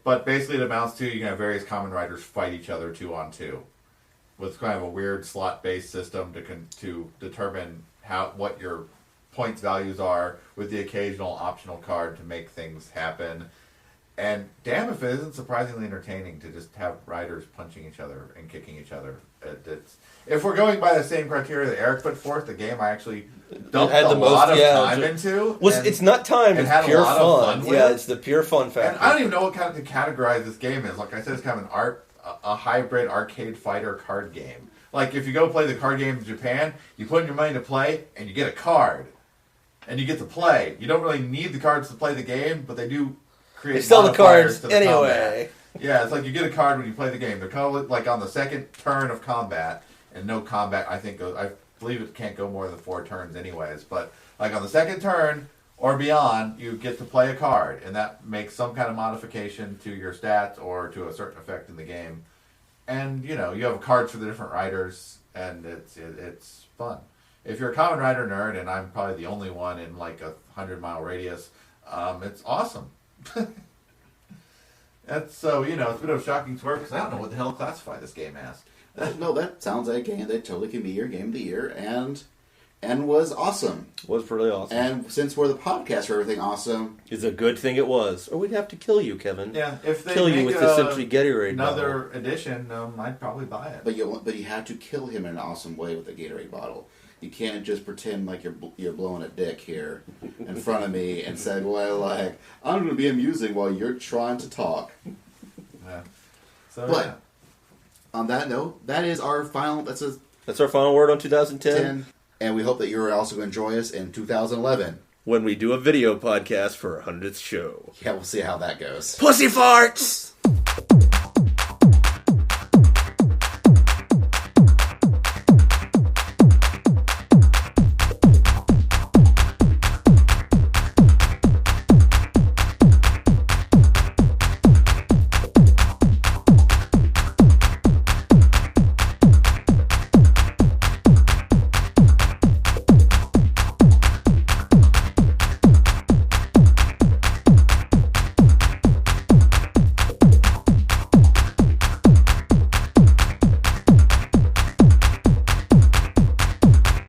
But basically it amounts to you can have various Kamen Riders fight each other 2-on-2 with kind of a weird slot-based system to determine what your points values are with the occasional optional card to make things happen. And damn if it isn't surprisingly entertaining to just have riders punching each other and kicking each other. If we're going by the same criteria that Eric put forth, the game I actually dumped a lot of time into. It's not time, it's pure fun. Yeah, it's the pure fun factor. And I don't even know what kind to categorize this game as. Like I said, it's kind of a hybrid arcade fighter card game. Like if you go play the card game in Japan, you put in your money to play, and you get a card. And you get to play. You don't really need the cards to play the game, but they do create sell the cards to the anyway. Combat. Yeah, it's like you get a card when you play the game. They're kind of like on the second turn of combat, and no combat, I believe it can't go more than 4 turns anyways, but like on the second turn or beyond, you get to play a card, and that makes some kind of modification to your stats or to a certain effect in the game. And, you know, you have cards for the different riders, and it's fun. If you're a Kamen Rider nerd, and I'm probably the only one in like a 100-mile radius, it's awesome. It's a bit of a shocking swerve because I don't know what the hell to classify this game as. No, that sounds like a game that totally can be your game of the year, and was awesome. Was really awesome. And since we're the podcast for everything awesome, it's a good thing it was. Or we'd have to kill you, Kevin. Yeah, if they kill make you with the Simply Gatorade another bottle. edition, I'd probably buy it. But you have to kill him in an awesome way with the Gatorade bottle. You can't just pretend like you're blowing a dick here in front of me and said, "Well, like I'm going to be amusing while you're trying to talk." Yeah. But on that note, that's our final word on 2010. And we hope that you're also going to enjoy us in 2011 when we do a video podcast for our 100th show. Yeah, we'll see how that goes. Pussy farts.